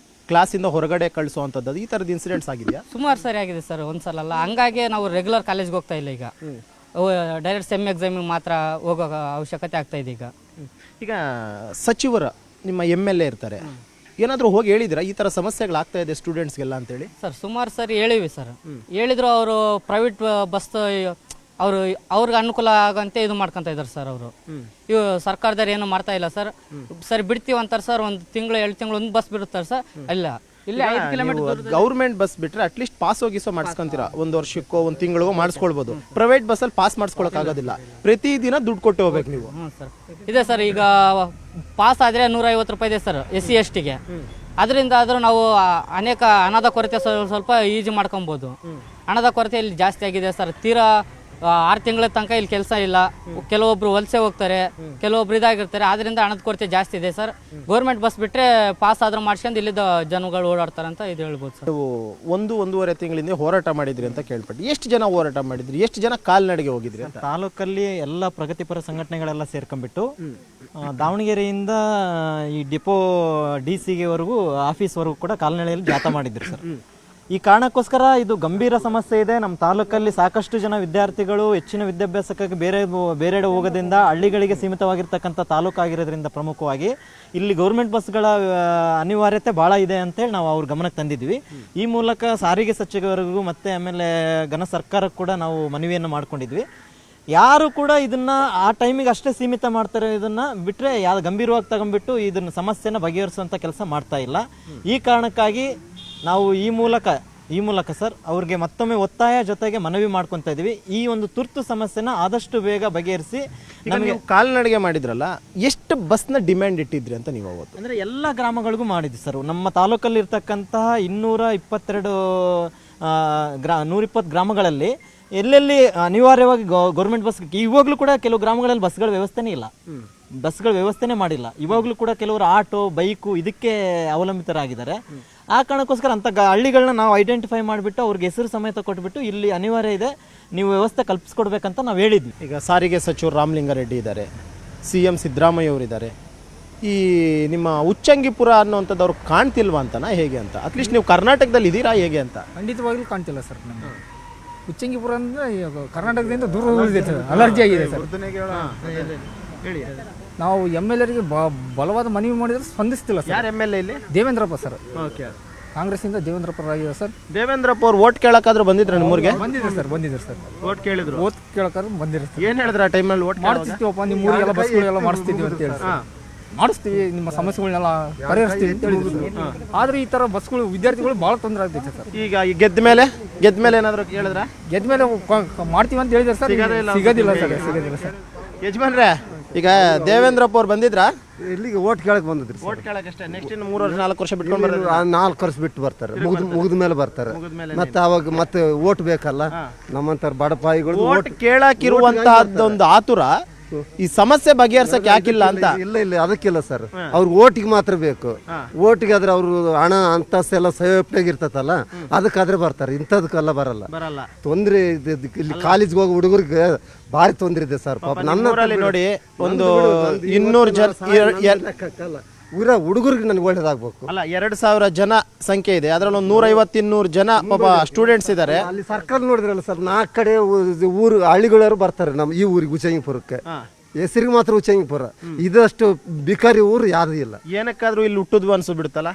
ಕ್ಲಾಸಿಂದ ಹೊರಗಡೆ ಕಳಿಸೋವಂಥದ್ದು, ಈ ಥರದ ಇನ್ಸಿಡೆಂಟ್ಸ್ ಆಗಿದೆಯಾ? ಸುಮಾರು ಸರಿ ಆಗಿದೆ ಸರ್, ಒಂದ್ಸಲ ಅಲ್ಲ. ಹಂಗಾಗಿ ನಾವು ರೆಗ್ಯುಲರ್ ಕಾಲೇಜ್ಗೆ ಹೋಗ್ತಾ ಇಲ್ಲ ಈಗ. ಡೈರೆಕ್ಟ್ ಸೆಮ್ ಎಕ್ಸಾಮಿಗೆ ಮಾತ್ರ ಹೋಗೋ ಅವಶ್ಯಕತೆ ಆಗ್ತಾ ಇದೆ ಈಗ. ಈಗ ಸಚಿವರ ನಿಮ್ಮ MLA ಇರ್ತಾರೆ, ಏನಾದರೂ ಹೋಗಿ ಹೇಳಿದಿರಾ ಈ ಥರ ಸಮಸ್ಯೆಗಳಾಗ್ತಾ ಇದೆ ಸ್ಟೂಡೆಂಟ್ಸ್ಗೆಲ್ಲ ಅಂತೇಳಿ? ಸರ್ ಸುಮಾರು ಸರಿ ಹೇಳಿವಿ ಸರ್. ಹೇಳಿದ್ರು ಅವರು ಪ್ರೈವೇಟ್ ಬಸ್ ಅವ್ರಿಗೆ ಅನುಕೂಲ ಆಗಂತೆ ಇದು ಮಾಡ್ಕೊಂತ ಇದ್ದಾರೆ ಸರ್. ಅವರು ಇವು ಸರ್ಕಾರದವ್ರು ಏನು ಮಾಡ್ತಾ ಇಲ್ಲ ಸರ್. ಸರಿ ಬಿಡ್ತೀವಿ ಅಂತಾರೆ ಸರ್, 1 ತಿಂಗಳು 2 ತಿಂಗಳು ಒಂದು ಬಸ್ ಬಿಡುತ್ತಾರೆ ಸರ್. ಇಲ್ಲ ಇಲ್ಲಿ 5 ಕಿಲೋಮೀಟರ್ ಗೌರ್ಮೆಂಟ್ ಬಸ್ ಬಿಟ್ರೆ ಅಟ್ಲೀಸ್ಟ್ ಪಾಸ್ ಹೋಗಿಸೋ ಮಾಡಿಸ್ಕೊಂತೀರಾ, 1 ವರ್ಷಕ್ಕೋ 1 ತಿಂಗಳಿಗೋ ಮಾಡಿಸ್ಕೊಳ್ಬೋದು. ಪ್ರೈವೇಟ್ ಬಸ್ಸಲ್ಲಿ ಪಾಸ್ ಮಾಡಿಸ್ಕೊಳಕ್ ಆಗೋದಿಲ್ಲ, ಪ್ರತಿದಿನ ದುಡ್ಡು ಕೊಟ್ಟು ಹೋಗ್ಬೇಕು ನೀವು. ಸರ್ ಇದೆ ಸರ್. ಈಗ ಪಾಸ್ ಆದರೆ 150 ರೂಪಾಯಿ ಇದೆ ಸರ್ SC STಗೆ. ಅದರಿಂದ ಆದರೂ ನಾವು ಅನೇಕ ಹಣದ ಕೊರತೆ ಸ್ವಲ್ಪ ಈಜಿ ಮಾಡ್ಕೊಬೋದು. ಹಣದ ಕೊರತೆ ಇಲ್ಲಿ ಜಾಸ್ತಿ ಆಗಿದೆ ಸರ್. ತೀರಾ 6 ತಿಂಗಳ ತನಕ ಇಲ್ಲಿ ಕೆಲಸ ಇಲ್ಲ. ಕೆಲವೊಬ್ರು ವಲಸೆ ಹೋಗ್ತಾರೆ, ಕೆಲವೊಬ್ರು ಇದಾಗಿರ್ತಾರೆ. ಆದ್ರಿಂದ ಹಣದ ಕೊರತೆ ಜಾಸ್ತಿ ಇದೆ ಸರ್. ಗೌರ್ಮೆಂಟ್ ಬಸ್ ಬಿಟ್ರೆ ಪಾಸ್ ಆದ್ರೂ ಮಾಡ್ಸ್ಕೊಂಡು ಇಲ್ಲಿದ್ದ ಜನಗಳು ಓಡಾಡ್ತಾರೆ ಅಂತ ಇದು ಹೇಳ್ಬೋದು ಸರ್. ನೀವು 1-1.5 ತಿಂಗಳಿಂದ ಹೋರಾಟ ಮಾಡಿದ್ರಿ ಅಂತ ಕೇಳ್ಪಟ್ಟು, ಎಷ್ಟು ಜನ ಹೋರಾಟ ಮಾಡಿದ್ರಿ, ಎಷ್ಟು ಜನ ಕಾಲ್ನಡಿಗೆ ಹೋಗಿದ್ರಿ ಅಂತ? ತಾಲೂಕಲ್ಲಿ ಎಲ್ಲ ಪ್ರಗತಿಪರ ಸಂಘಟನೆಗಳೆಲ್ಲ ಸೇರ್ಕೊಂಡ್ಬಿಟ್ಟು ದಾವಣಗೆರೆಯಿಂದ ಈ ಡಿಪೋ DCಗೆವರೆಗೂ ಆಫೀಸ್ವರೆಗೂ ಕೂಡ ಕಾಲ್ನಡಿಗೆಯಲ್ಲಿ ಜಾಥಾ ಮಾಡಿದ್ರು ಸರ್. ಈ ಕಾರಣಕ್ಕೋಸ್ಕರ ಇದು ಗಂಭೀರ ಸಮಸ್ಯೆ ಇದೆ. ನಮ್ಮ ತಾಲೂಕಲ್ಲಿ ಸಾಕಷ್ಟು ಜನ ವಿದ್ಯಾರ್ಥಿಗಳು ಹೆಚ್ಚಿನ ವಿದ್ಯಾಭ್ಯಾಸಕ್ಕಾಗಿ ಬೇರೆಡೆ ಹೋಗೋದ್ರಿಂದ ಹಳ್ಳಿಗಳಿಗೆ ಸೀಮಿತವಾಗಿರ್ತಕ್ಕಂಥ ತಾಲೂಕು ಆಗಿರೋದ್ರಿಂದ ಪ್ರಮುಖವಾಗಿ ಇಲ್ಲಿ ಗೌರ್ಮೆಂಟ್ ಬಸ್ಗಳ ಅನಿವಾರ್ಯತೆ ಭಾಳ ಇದೆ ಅಂತೇಳಿ ನಾವು ಅವ್ರ ಗಮನಕ್ಕೆ ತಂದಿದ್ವಿ. ಈ ಮೂಲಕ ಸಾರಿಗೆ ಸಚಿವರಿಗೂ ಮತ್ತು ಆಮೇಲೆ ಘನ ಸರ್ಕಾರಕ್ಕೆ ಕೂಡ ನಾವು ಮನವಿಯನ್ನು ಮಾಡ್ಕೊಂಡಿದ್ವಿ. ಯಾರು ಕೂಡ ಇದನ್ನ ಆ ಟೈಮಿಗೆ ಅಷ್ಟೇ ಸೀಮಿತ ಮಾಡ್ತಾರೆ, ಇದನ್ನ ಬಿಟ್ಟರೆ ಯಾವ ಗಂಭೀರವಾಗಿ ತಗೊಂಡ್ಬಿಟ್ಟು ಇದನ್ನ ಸಮಸ್ಯೆನ ಬಗೆಹರಿಸುವಂಥ ಕೆಲಸ ಮಾಡ್ತಾ ಇಲ್ಲ. ಈ ಕಾರಣಕ್ಕಾಗಿ ನಾವು ಈ ಮೂಲಕ ಸರ್ ಅವ್ರಿಗೆ ಮತ್ತೊಮ್ಮೆ ಒತ್ತಾಯ ಜೊತೆಗೆ ಮನವಿ ಮಾಡ್ಕೊತಾ ಇದೀವಿ. ಈ ಒಂದು ತುರ್ತು ಸಮಸ್ಯೆನ ಆದಷ್ಟು ಬೇಗ ಬಗೆಹರಿಸಿ. ನಮಗೆ ಕಾಲ್ನಡಿಗೆ ಮಾಡಿದ್ರಲ್ಲ, ಎಷ್ಟು ಬಸ್ನ ಡಿಮ್ಯಾಂಡ್ ಇಟ್ಟಿದ್ರಿ ಅಂತ ನೀವು ಅವತ್ತು? ಅಂದರೆ ಎಲ್ಲ ಗ್ರಾಮಗಳಿಗೂ ಮಾಡಿದ್ವಿ ಸರ್. ನಮ್ಮ ತಾಲೂಕಲ್ಲಿ ಇರ್ತಕ್ಕಂತಹ 120 ಗ್ರಾಮಗಳಲ್ಲಿ ಎಲ್ಲೆಲ್ಲಿ ಅನಿವಾರ್ಯವಾಗಿ ಗೌರ್ಮೆಂಟ್ ಬಸ್, ಇವಾಗಲೂ ಕೂಡ ಕೆಲವು ಗ್ರಾಮಗಳಲ್ಲಿ ಬಸ್ಗಳ ವ್ಯವಸ್ಥೆನೇ ಇಲ್ಲ, ಬಸ್ಗಳ ವ್ಯವಸ್ಥೆನೇ ಮಾಡಿಲ್ಲ. ಇವಾಗಲೂ ಕೂಡ ಕೆಲವರು ಆಟೋ, ಬೈಕು ಇದಕ್ಕೆ ಅವಲಂಬಿತರಾಗಿದ್ದಾರೆ. ಆ ಕಾರಣಕ್ಕೋಸ್ಕರ ಅಂತ ಹಳ್ಳಿಗಳನ್ನ ನಾವು ಐಡೆಂಟಿಫೈ ಮಾಡಿಬಿಟ್ಟು ಅವ್ರಿಗೆ ಹೆಸರು ಸಮೇತ ಕೊಟ್ಬಿಟ್ಟು ಇಲ್ಲಿ ಅನಿವಾರ್ಯ ಇದೆ, ನೀವು ವ್ಯವಸ್ಥೆ ಕಲ್ಪಿಸ್ಕೊಡ್ಬೇಕಂತ ನಾವು ಹೇಳಿದ್ವಿ. ಈಗ ಸಾರಿಗೆ ಸಚಿವರು ರಾಮಲಿಂಗಾರೆಡ್ಡಿ ಇದ್ದಾರೆ, CM ಸಿದ್ದರಾಮಯ್ಯ ಅವರಿದ್ದಾರೆ. ಈ ನಿಮ್ಮ ಉಚ್ಚಂಗಿಪುರ ಅನ್ನುವಂಥದ್ದು ಅವ್ರು ಕಾಣ್ತಿಲ್ವಾ ಅಂತನಾ ಹೇಗೆ ಅಂತ? ಅಟ್ಲೀಸ್ಟ್ ನೀವು ಕರ್ನಾಟಕದಲ್ಲಿ ಇದ್ದೀರಾ ಹೇಗೆ ಅಂತ? ಖಂಡಿತವಾಗ್ಲೂ ಕಾಣ್ತಿಲ್ಲ ಸರ್. ನಮಗೆ ಉಚ್ಚಂಗಿಪುರ ಅಂದರೆ ಕರ್ನಾಟಕದಿಂದ ದೂರ ಹೋಗಿದೆ ಸರ್, ಅಲರ್ಜಿ ಆಗಿದೆ ಸರ್. ನಾವು MLAರಿಗೆ ಬಲವಾದ ಮನವಿ ಮಾಡಿದ್ರೆ ಸ್ಪಂದಿಸ್ತಿಲ್ಲ ಸರ್. ಯಾರು MLA ಇಲ್ಲಿ? ದೇವೇಂದ್ರಪ್ಪ ಸರ್. ಕಾಂಗ್ರೆಸ್ಸಿಂದ ದೇವೇಂದ್ರಪ್ಪ ಆಗಿದೆ ಸರ್. ದೇವೇಂದ್ರಪ್ಪ ಅವ್ರು ಓಟ್ ಕೇಳಕ್ಕಾದ್ರೂ ಬಂದಿದ್ರು ನಿಮ್ಮೂರಿಗೆ? ಬಂದಿದ್ರು ಸರ್. ಓಟ್ ಕೇಳಿದ್ರು? ಓಟ್ ಕೇಳಕ್ಕಾದ್ರೂ ಬಂದಿರುತ್ತೆ. ಏನು ಹೇಳಿದ್ರು ಆ ಟೈಮಲ್ಲಿ? ಓಟ್ ಮಾಡಿಸ್ತೀವಪ್ಪ, ನಿಮ್ಮ ಊರಿಗೆಲ್ಲ ಬಸ್ಗಳೆಲ್ಲ ಮಾಡಿಸ್ತಿದ್ವಿ ಅಂತ ಹೇಳಿ, ಮಾಡಿಸ್ತೀವಿ, ನಿಮ್ಮ ಸಮಸ್ಯೆಗಳನ್ನೆಲ್ಲ ಪರಿಹರಿಸ್ತೀವಿ ಅಂತ ಹೇಳಿದ್ರು. ಆದ್ರೆ ಈ ತರ ಬಸ್ಗಳು ವಿದ್ಯಾರ್ಥಿಗಳು ಬಹಳ ತೊಂದರೆ ಆಗ್ತೈತೆ ಸರ್. ಈಗ ಗೆದ್ದ ಮೇಲೆ ಏನಾದ್ರು ಕೇಳಿದ್ರ? ಗೆದ್ದ ಮೇಲೆ ಮಾಡ್ತೀವಿ ಅಂತ ಹೇಳಿದ್ರೆ ಸರ್, ಸಿಗೋದಿಲ್ಲ ಸರ್. ಯಜಮಾನ್ರೆ, ಈಗ ದೇವೇಂದ್ರಪ್ಪ ಅವ್ರು ಬಂದಿದ್ರಾ ಇಲ್ಲಿಗೆ? ಓಟ್ ಕೇಳಕ್ ಬಂದಿದ್ರಿ. ಓಟ್ ಕೇಳಕ್ಕೆ ನೆಕ್ಸ್ಟ್ ಇನ್ನು 3 ವರ್ಷ 4 ವರ್ಷ ಬಿಟ್ಕೊಂಡು ಬರ್ತಾರೆ. 4 ವರ್ಷ ಬಿಟ್ಟು ಬರ್ತಾರೆ, ಮುಗಿದ ಮೇಲೆ ಬರ್ತಾರೆ. ಮತ್ತೆ ಅವಾಗ ಮತ್ತೆ ಓಟ್ ಬೇಕಲ್ಲ ನಮ್ಮಂತರ ಬಡಪಾಯಿಗಳು. ಓಟ್ ಕೇಳಕ್ಕಿರುವಂತಹದ್ದೊಂದು ಆತುರ ಈ ಸಮಸ್ಯೆ ಬಗೆಹರ್ಸಕ್ ಯಾಕಿಲ್ಲ ಅಂತ? ಇಲ್ಲ ಅದಕ್ಕಿಲ್ಲ ಸರ್, ಅವ್ರ ಓಟಿಗೆ ಮಾತ್ರ ಬೇಕು. ಓಟಿಗೆ ಆದ್ರೆ ಅವ್ರು ಹಣ ಅಂತಸ್ತೆಲ್ಲ ಸೇಫ್ಟಿಯಾಗಿ ಇರ್ತತಲ್ಲ, ಅದಕ್ಕಾದ್ರೆ ಬರ್ತಾರೆ, ಇಂಥದಕ್ಕೆಲ್ಲ ಬರಲ್ಲ. ತೊಂದ್ರೆ ಇಲ್ಲಿ ಕಾಲೇಜ್ಗೆ ಹೋಗೋ ಹುಡುಗರಿಗೆ ಭಾರಿ ತೊಂದ್ರೆ ಇದೆ ಸರ್. ಪಾಪ ನನ್ನೂರಲ್ಲಿ ನೋಡಿ ಒಂದು 200 ಜನ ಊರ ಹುಡುಗರಿಗೆ ನನಗೆ ಒಳ್ಳೇದಾಗ್ಬೇಕು. ಅಲ್ಲ, 2000 ಜನ ಸಂಖ್ಯೆ ಇದೆ, ಅದ್ರಲ್ಲಿ ಒಂದು 150-200 ಜನ ಪಾಪ ಸ್ಟೂಡೆಂಟ್ಸ್ ಇದ್ದಾರೆ. ಅಲ್ಲಿ ಸರ್ಕಾರ ನೋಡಿದ್ರಲ್ಲ ಸರ್, 4 ಕಡೆ ಊರು ಹಳ್ಳಿಗಳವರು ಬರ್ತಾರೆ ನಮ್ಮ ಈ ಊರಿಗೆ ಉಚ್ಚಂಗಿಪುರಕ್ಕೆ. ಹೆಸರಿಗೆ ಮಾತ್ರ ಉಚ್ಚಂಗಿಪುರ, ಇದಷ್ಟು ಬಿಕಾರಿ ಊರು ಯಾವ್ದು ಇಲ್ಲ. ಏನಕ್ಕಾದ್ರೂ ಇಲ್ಲಿ ಹುಟ್ಟುದ್ವು ಅನ್ಸ್ಬಿಡುತ್ತಲ್ಲ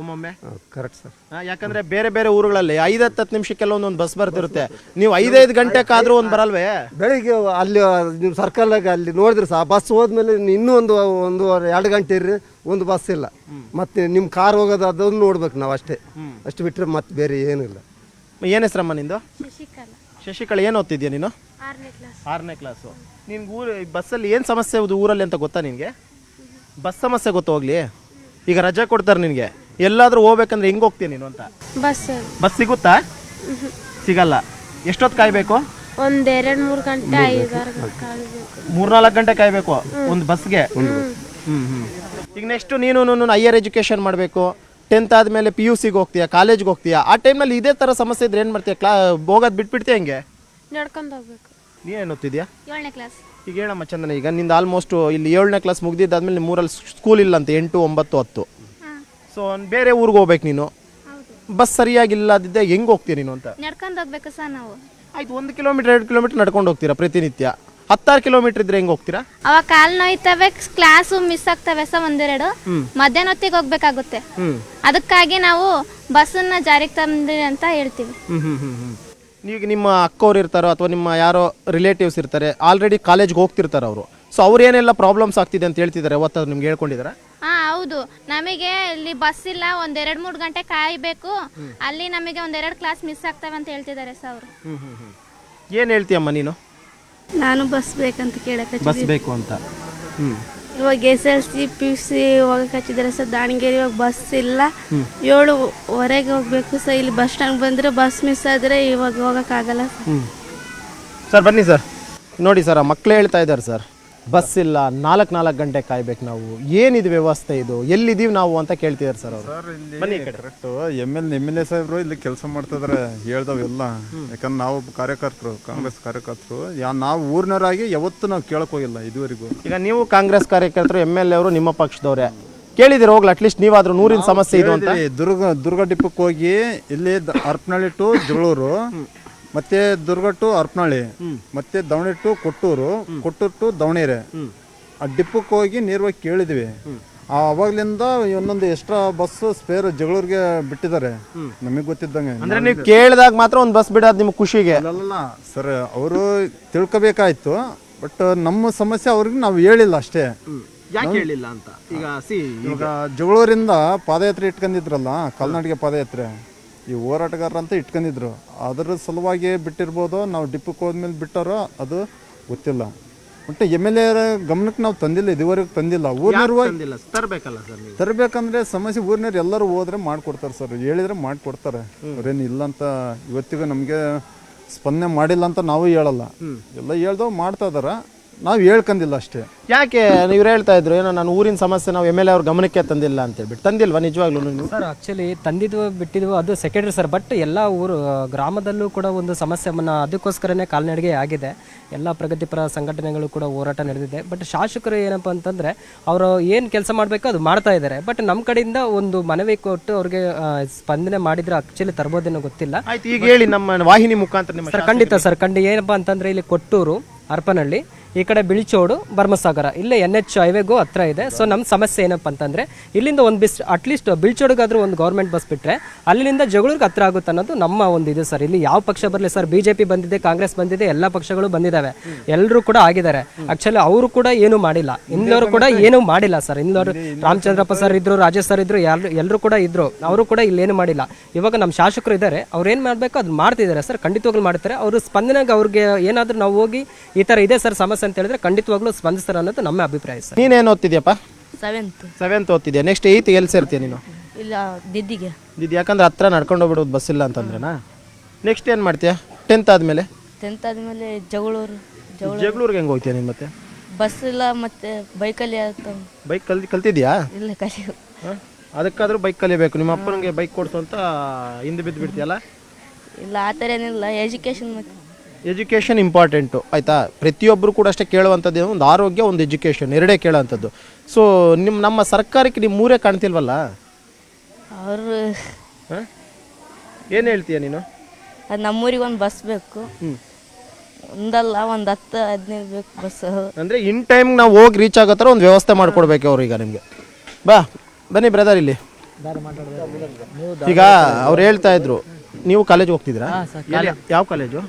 ಒಮ್ಮೊಮ್ಮೆ. Correct sir. ಯಾಕಂದ್ರೆ ಬೇರೆ ಊರುಗಳಲ್ಲಿ 5-10 ನಿಮಿಷಕ್ಕೆಲ್ಲ ಒಂದೊಂದು ಬಸ್ ಬರ್ತಿರುತ್ತೆ. ನೀವು 5-5 ಗಂಟೆಕಾದ್ರೂ ಒಂದು ಬರಲ್ವೇ? ಬೆಳಿಗ್ಗೆ ಅಲ್ಲಿ ನೀವು ಸರ್ಕಲ್ನಾಗ ಅಲ್ಲಿ ನೋಡಿದ್ರೆ ಸಹ ಬಸ್ ಹೋದ್ಮೇಲೆ ಇನ್ನೂ ಒಂದು 2 ಗಂಟೆ ಇರ್ರಿ, ಒಂದು ಬಸ್ ಇಲ್ಲ. ಮತ್ತೆ ನಿಮ್ಮ ಕಾರ್ ಹೋಗೋದು ಅದನ್ನು ನೋಡ್ಬೇಕು ನಾವು, ಅಷ್ಟು ಬಿಟ್ಟರೆ ಮತ್ತೆ ಬೇರೆ ಏನಿಲ್ಲ. ಏನು ಹೆಸರಮ್ಮ ನಿಂದು? ಶಶಿಕಲಾ. ಏನು ಓದ್ತಿದ್ಯಾ ನೀನು? 6ನೇ ಕ್ಲಾಸು. ನಿನ್ಗೆ ಬಸ್ಸಲ್ಲಿ ಏನು ಸಮಸ್ಯೆ ಊರಲ್ಲಿ ಅಂತ ಗೊತ್ತಾ ನಿನಗೆ? ಬಸ್ ಸಮಸ್ಯೆ ಗೊತ್ತು ಹೋಗ್ಲಿ. ಈಗ ರಜೆ ಕೊಡ್ತಾರೆ ನಿನಗೆ, ಎಲ್ಲಾದ್ರೂ ಹೋಗ್ಬೇಕಂದ್ರೆ ಹೆಂಗೆ ಹೋಗ್ತೀಯ ನೀನು ಅಂತ? ಬಸ್ ಸಿಗುತ್ತಾ? ಸಿಗಲ್ಲ. ಎಷ್ಟೊತ್ತು ಕಾಯ್ಬೇಕು? 1-2-3 ಗಂಟೆ 3-4 ಗಂಟೆ ಕಾಯ್ಬೇಕು ಒಂದು ಬಸ್ಗೆ. ಈಗ ನೆಕ್ಸ್ಟ್ ನೀನು ಹೈಯರ್ ಎಜುಕೇಶನ್ ಮಾಡಬೇಕು, 10th ಆದಮೇಲೆ PUCಗೆ ಹೋಗ್ತೀಯಾ, ಕಾಲೇಜ್ಗೆ ಹೋಗ್ತೀಯಾ. ಆ ಟೈಮ್ನಲ್ಲಿ ಇದೇ ಥರ ಸಮಸ್ಯೆ ಇದ್ರೆ ಏನು ಮಾಡ್ತೀಯ? ಹೋಗೋದು ಬಿಟ್ಬಿಡ್ತೀಯ? ಹೆಂಗೆ ನಡ್ಕೊಂಡು ಹೋಗ್ಬೇಕು. ನೀನೇನು ಓದ್ತಿದ್ಯಾ? 7ನೇ ಕ್ಲಾಸ್. ಈಗ ಹೇಳಮ್ಮ ಚಂದನ, ಈಗ ನಿಂದು ಆಲ್ಮೋಸ್ಟ್ ಇಲ್ಲಿ 7ನೇ ಕ್ಲಾಸ್ ಮುಗ್ದಿದ್ದಾದ್ಮೇಲೆ ನಿಮ್ಮ ಊರಲ್ಲಿ ಸ್ಕೂಲ್ ಇಲ್ಲ ಅಂತ 8, 9, 10. ಸೊ ಬೇರೆ ಊರಿಗೆ ಹೋಗ್ಬೇಕು ನೀನು. ಬಸ್ ಸರಿಯಾಗಿಲ್ಲದಿದ್ದೆ ಹೆಂಗೆ ಹೋಗ್ತೀಯ ನೀನು ಅಂತ? ನಡ್ಕೊಂಡು ಹೋಗ್ಬೇಕು ಸರ್ ನಾವು. ಆಯ್ತು, 1 ಕಿಲೋಮೀಟರ್ 2 ಕಿಲೋಮೀಟರ್ ನಡ್ಕೊಂಡು ಹೋಗ್ತೀರಾ ಪ್ರತಿನಿತ್ಯ? 16 ಕಿಲೋಮೀಟರ್ ಇದ್ರೆ ಹೆಂಗೆ ಹೋಗ್ತೀರಾ? ಅವಾಗ ಕಾಲು ನೋಯ್ತವೆ, ಕ್ಲಾಸು ಮಿಸ್ ಆಗ್ತವೆ ಸರ್ ಒಂದೆರಡು. ಮಧ್ಯಾಹ್ನ ಹೊತ್ತಿಗೆ ಹೋಗ್ಬೇಕಾಗುತ್ತೆ. ಅದಕ್ಕಾಗಿ ನಾವು ಬಸ್ಸನ್ನ ಜಾರಿಗೆ ತಂದ್ರಿ ಅಂತ ಹೇಳ್ತೀವಿ. ಈಗ ನಿಮ್ಮ ಅಕ್ಕವ್ರು ಇರ್ತಾರೋ ಅಥವಾ ನಿಮ್ಮ ಯಾರೋ ರಿಲೇಟಿವ್ಸ್ ಇರ್ತಾರೆ, ಆಲ್ರೆಡಿ ಕಾಲೇಜ್ಗೆ ಹೋಗ್ತಿರ್ತಾರೆ ಅವರು. ಸೊ ಅವ್ರು ಏನೆಲ್ಲ ಪ್ರಾಬ್ಲಮ್ಸ್ ಆಗ್ತಿದೆ ಅಂತ ಹೇಳ್ತಿದ್ದಾರೆ, ಅವತ್ತು ನಿಮ್ಗೆ ಹೇಳ್ಕೊಂಡಿದ್ದಾರೆ? ಹೌದು, ನಮಗೆ ಇಲ್ಲಿ ಬಸ್ ಇಲ್ಲ, 1-2-3 ಗಂಟೆ ಕಾಯಬೇಕು, ಅಲ್ಲಿ ನಮಗೆ 1-2 ಕ್ಲಾಸ್ ಮಿಸ್ ಆಗ್ತವೆ ಅಂತ ಹೇಳ್ತಿದ್ದಾರೆ ಸರ್ ಅವರು. ಏನು ಹೇಳ್ತೀಯಮ್ಮ ನೀನು? ನಾನು ಬಸ್ ಬೇಕಂತ ಕೇಳಕ್ಕೆ ಬಸ್ ಬೇಕು ಅಂತ. ಇವಾಗ SLC PUC ಹೋಗಕ್ಕೆ ಹಚ್ಚಿದ್ದಾರೆ ಸರ್. ದಾವಣಗೆರೆ ಇವಾಗ ಬಸ್ ಇಲ್ಲ, 7:15 ಹೋಗ್ಬೇಕು ಸರ್. ಇಲ್ಲಿ ಬಸ್ ಸ್ಟ್ಯಾಂಡ್ ಬಂದರೆ ಬಸ್ ಮಿಸ್ ಆದರೆ ಇವಾಗ ಹೋಗೋಕ್ಕಾಗಲ್ಲ ಸರ್. ಬನ್ನಿ ಸರ್, ನೋಡಿ ಸರ್, ಆ ಮಕ್ಕಳೇ ಹೇಳ್ತಾ ಇದ್ದಾರೆ ಸರ್, ಬಸ್ ಇಲ್ಲ, 4 ಗಂಟೆ ಕಾಯ್ಬೇಕು ನಾವು, ಏನಿದೆ ವ್ಯವಸ್ಥೆ ಇದು, ಎಲ್ಲಿದ್ದೀವಿ ನಾವು ಅಂತ ಕೇಳ್ತಿದ್ದಾರೆ ಸರ್ ಅವರು. ಬನ್ನಿ ಕರೆಕ್ಟು. MLA ಸಾಹೇಬ್ರು ಇಲ್ಲಿ ಕೆಲಸ ಮಾಡ್ತಿದಾರೆ ಹೇಳ್ದವೆಲ್ಲ. ಯಾಕಂದ್ರೆ ನಾವು ಕಾರ್ಯಕರ್ತರು, ಕಾಂಗ್ರೆಸ್ ಕಾರ್ಯಕರ್ತರು, ನಾವು ಊರಿನವರಾಗಿ ಯಾವತ್ತೂ ನಾವು ಕೇಳಕ್ ಹೋಗಿಲ್ಲ ಇದುವರೆಗೂ. ಈಗ ನೀವು ಕಾಂಗ್ರೆಸ್ ಕಾರ್ಯಕರ್ತರು, MLA ಅವರು ನಿಮ್ಮ ಪಕ್ಷದವ್ರೆ, ಕೇಳಿದಿರ ಹೋಗ್ಲಿ ಅಟ್ಲೀಸ್ಟ್ ನೀವಾದ್ರೂ ನೀರಿನ ಸಮಸ್ಯೆ ಇದು ಅಂತ? ದುರ್ಗ ಡಿಪ್ಪಕ್ಕೆ ಹೋಗಿ ಇಲ್ಲಿ ಹರಪನಹಳ್ಳಿ ಟು ಜಗಳೂರು, ಮತ್ತೆ ದುರ್ಗ ಟು ಹರಪನಹಳ್ಳಿ, ಮತ್ತೆ ದಾವಣಗೆರೆ ಟು ಕೊಟ್ಟೂರು ಟು ದಾವಣಗೆರೆ, ಆ ಡಿಪ್ಪಕ್ಕೆ ಹೋಗಿ ನೇರವಾಗಿ ಕೇಳಿದ್ವಿ. ಅವಾಗ್ಲಿಂದ ಒಂದೊಂದು ಎಕ್ಸ್ಟ್ರಾ ಬಸ್ ಸ್ಪೇರ್ ಜಗಳೂರಿಗೆ ಬಿಟ್ಟಿದ್ದಾರೆ ನಮಗೆ ಗೊತ್ತಿದ್ದಂಗೆ. ಅಂದ್ರೆ ನೀವು ಕೇಳಿದಾಗ ಮಾತ್ರ ಒಂದು ಬಸ್ ಬಿಡೋದು ನಿಮ್ಗೆ ಖುಷಿಗೆ? ಅಲ್ಲ ಸರ್, ಅವರು ತಿಳ್ಕೊಬೇಕಾಯ್ತು, ಬಟ್ ನಮ್ಮ ಸಮಸ್ಯೆ ಅವ್ರಿಗೆ ನಾವು ಹೇಳಿಲ್ಲ ಅಷ್ಟೇ. ಯಾಕೆ ಹೇಳಿಲ್ಲ ಅಂತ? ಈಗ ಜಗಳೂರಿಂದ ಪಾದಯಾತ್ರೆ ಇಟ್ಕೊಂಡಿದ್ರಲ್ಲ, ಕರ್ನಾಟಕ ಪಾದಯಾತ್ರೆ, ಈ ಹೋರಾಟಗಾರರು ಅಂತ ಇಟ್ಕೊಂಡಿದ್ರು, ಅದರ ಸಲುವಾಗಿ ಬಿಟ್ಟಿರ್ಬೋದು. ನಾವು ಡಿಪ್ಪಕ್ಕೆ ಹೋದ್ಮೇಲೆ ಬಿಟ್ಟಾರೋ ಅದು ಗೊತ್ತಿಲ್ಲ. ಬಟ್ MLA ಗಮನಕ್ಕೆ ನಾವು ತಂದಿಲ್ಲ, ಇದುವರೆಗೂ ತಂದಿಲ್ಲ. ಊರಿನವ್ರು ತರಬೇಕಂದ್ರೆ ಸಮಸ್ಯೆ ಊರಿನವ್ರು ಎಲ್ಲರೂ ಹೋದ್ರೆ ಮಾಡ್ಕೊಡ್ತಾರೆ ಸರ್, ಹೇಳಿದ್ರೆ ಮಾಡ್ಕೊಡ್ತಾರೆ. ಅವ್ರೇನು ಇಲ್ಲ ಅಂತ ಇವತ್ತಿಗೂ ನಮಗೆ ಸ್ಪಂದನೆ ಮಾಡಿಲ್ಲ ಅಂತ ನಾವು ಹೇಳಲ್ಲ, ಎಲ್ಲ ಹೇಳ್ದವ್ ಮಾಡ್ತಾ ಇದಾರ, ನಾವು ಹೇಳ್ಕಂದಿಲ್ಲ ಅಷ್ಟೇ. ಯಾಕೆ ಇವ್ರು ಹೇಳ್ತಾ ಇದ್ರು ಏನೋ ನಾನು ಊರಿನ ಸಮಸ್ಯೆ ನಾವು MLA ಅವ್ರ ಗಮನಕ್ಕೆ ತಂದಿಲ್ಲ ಅಂತ ಹೇಳ್ಬಿಟ್ಟು? ತಂದಿಲ್ವಾ ನಿಜವಾಗ್ಲೂ ನೀವು? ಸರ್ ಆಕ್ಚುಲಿ ತಂದಿದ್ವು ಬಿಟ್ಟಿದ್ವು ಅದು ಸೆಕೆಂಡ್ರಿ ಸರ್. ಬಟ್ ಎಲ್ಲ ಊರು ಗ್ರಾಮದಲ್ಲೂ ಕೂಡ ಒಂದು ಸಮಸ್ಯೆ ಅದಕ್ಕೋಸ್ಕರನೇ ಕಾಲ್ನಡಿಗೆ ಆಗಿದೆ. ಎಲ್ಲ ಪ್ರಗತಿಪರ ಸಂಘಟನೆಗಳು ಕೂಡ ಹೋರಾಟ ನಡೆದಿದೆ. ಬಟ್ ಶಾಸಕರು ಏನಪ್ಪ ಅಂತಂದ್ರೆ ಅವರು ಏನು ಕೆಲಸ ಮಾಡಬೇಕು ಅದು ಮಾಡ್ತಾ ಇದ್ದಾರೆ. ಬಟ್ ನಮ್ಮ ಕಡೆಯಿಂದ ಒಂದು ಮನವಿ ಕೊಟ್ಟು ಅವ್ರಿಗೆ ಸ್ಪಂದನೆ ಮಾಡಿದ್ರೆ ಆಕ್ಚುಲಿ ತರ್ಬೋದೇನೋ ಗೊತ್ತಿಲ್ಲ. ಆಯ್ತು, ಈಗ ಹೇಳಿ ನಮ್ಮ ವಾಹಿನಿ ಮುಖಾಂತರ ನಿಮ್ಮ. ಸರ್ ಖಂಡಿತ ಸರ್, ಏನಪ್ಪಾ ಅಂತಂದ್ರೆ ಇಲ್ಲಿ ಕೊಟ್ಟೂರು, ಹರಪನಹಳ್ಳಿ, ಈ ಕಡೆ ಬಿಳಿಚೋಡು, ಭರ್ಮಸಾಗರ, ಇಲ್ಲೇ NH ಹೈವೇಗೂ ಹತ್ರ ಇದೆ. ಸೊ ನಮ್ಮ ಸಮಸ್ಯೆ ಏನಪ್ಪ ಅಂತಂದ್ರೆ ಇಲ್ಲಿಂದ ಒಂದು ಅಟ್ಲೀಸ್ಟ್ ಬಿಳಿಚೋಡಿಗಾದ್ರೂ ಒಂದು ಗೌರ್ಮೆಂಟ್ ಬಸ್ ಬಿಟ್ಟರೆ ಅಲ್ಲಿಂದ ಜಗಳೂರಿಗೆ ಹತ್ರ ಆಗುತ್ತೆ ಅನ್ನೋದು ನಮ್ಮ ಒಂದು ಇದು ಸರ್. ಇಲ್ಲಿ ಯಾವ ಪಕ್ಷ ಬರಲಿ ಸರ್, BJP ಬಂದಿದೆ, ಕಾಂಗ್ರೆಸ್ ಬಂದಿದೆ, ಎಲ್ಲ ಪಕ್ಷಗಳು ಬಂದಿದ್ದಾವೆ, ಎಲ್ಲರೂ ಕೂಡ ಆಗಿದ್ದಾರೆ. ಆಕ್ಚುಲಿ ಅವರು ಕೂಡ ಏನು ಮಾಡಿಲ್ಲ, ಇನ್ನವರು ಕೂಡ ಏನು ಮಾಡಿಲ್ಲ ಸರ್. ಇನ್ನವರು ರಾಮಚಂದ್ರಪ್ಪ ಸರ್ ಇದ್ರು, ರಾಜೇಶ್ ಸರ್ ಇದ್ರು, ಎಲ್ಲರೂ ಕೂಡ ಇದ್ರು, ಅವರು ಕೂಡ ಇಲ್ಲೇನು ಮಾಡಿಲ್ಲ. ಇವಾಗ ನಮ್ಮ ಶಾಸಕರು ಇದ್ದಾರೆ, ಅವ್ರು ಏನು ಮಾಡಬೇಕು ಅದು ಮಾಡ್ತಿದ್ದಾರೆ ಸರ್, ಖಂಡಿತವಾಗ್ಲೂ ಮಾಡ್ತಾರೆ. ಅವರು ಸ್ಪಂದನೆಗೆ ಅವ್ರಿಗೆ ಏನಾದರೂ ನಾವು ಹೋಗಿ ಈ ಥರ ಇದೆ ಸರ್ ಸಮಸ್ಯೆ ಅಂತ ಹೇಳಿದ್ರೆ ಖಂಡಿತವಾಗ್ಲೂ ಸ್ಪಂದಿಸ್ತಾರೆ ಅನ್ನೋದು ನಮ್ಮ ಅಭಿಪ್ರಾಯ ಸರ್. ನೀನೇನು ಓದ್ತಿದ್ಯಪ್ಪ? 7th ಓದ್ತಿದ್ಯಾ. ನೆಕ್ಸ್ಟ್ 8th ಎಲ್ಲಿ ಸೇರ್ತೀಯ ನೀನು? ಇಲ್ಲ ದಿದ್ದಿಗೆ. ಯಾಕಂದ್ರೆ ಹತ್ರ ನಡ್ಕೊಂಡು ಹೋಗ್ಬಿಡೋದು ಬಸ್ ಇಲ್ಲ ಅಂತಂದ್ರೆನಾ? ನೆಕ್ಸ್ಟ್ ಏನು ಮಾಡ್ತೀಯಾ 10th ಆದಮೇಲೆ? 10th ಆದಮೇಲೆ ಜಗಳೂರಿಗೆ ಹೆಂಗೆ ಹೋಗ್ತೀಯ ನೀನು? ಮತ್ತೆ ಬಸ್ ಇಲ್ಲ, ಮತ್ತೆ ಬೈಕಲ್ಲಿ ಬೈಕ್ ಕಲ್ತಿದ್ಯಾ? ಇಲ್ಲ ಕಲಿ. ಅದಕ್ಕಾದ್ರೂ ಬೈಕ್ ಕಲಿಬೇಕು. ನಿಮ್ಮ ಅಪ್ಪನಿಗೆ ಬೈಕ್ ಕೊಡ್ಸು ಅಂತ ಹಿಂದೆ ಬಿದ್ದು ಬಿಡ್ತೀಯಲ್ಲ? ಇಲ್ಲ, ಆ ಥರ ಏನಿಲ್ಲ. ಎಜುಕೇಷನ್ ಇಂಪಾರ್ಟೆಂಟು ಆಯಿತಾ? ಪ್ರತಿಯೊಬ್ಬರು ಕೂಡ ಅಷ್ಟೇ ಕೇಳುವಂಥದ್ದು ಒಂದು ಆರೋಗ್ಯ, ಒಂದು ಎಜುಕೇಷನ್, ಎರಡೇ ಕೇಳೋವಂಥದ್ದು. ಸೊ ನಮ್ಮ ಸರ್ಕಾರಕ್ಕೆ ನಿಮ್ಮ ಮೂರೇ ಕಾಣ್ತಿಲ್ವಲ್ಲ? ಅವರು ಏನು ಹೇಳ್ತೀಯ ನೀನು? ಅದು ನಮ್ಮೂರಿಗೆ ಒಂದು ಬಸ್ ಬೇಕು, ಒಂದಲ್ಲ ಒಂದು 10-15 ಬೇಕು ಬಸ್. ಅಂದರೆ ಇನ್ ಟೈಮ್ ನಾವು ಹೋಗಿ ರೀಚ್ ಆಗೋ ಥರ ಒಂದು ವ್ಯವಸ್ಥೆ ಮಾಡಿಕೊಡ್ಬೇಕು ಅವ್ರು. ಈಗ ನಿಮಗೆ ಬನ್ನಿ ಬ್ರದರ್ ಇಲ್ಲಿ. ಈಗ ಅವ್ರು ಹೇಳ್ತಾ ಇದ್ರು ನೀವು ಕಾಲೇಜ್ ಹೋಗ್ತಿದ್ರಾ? ಯಾವ college?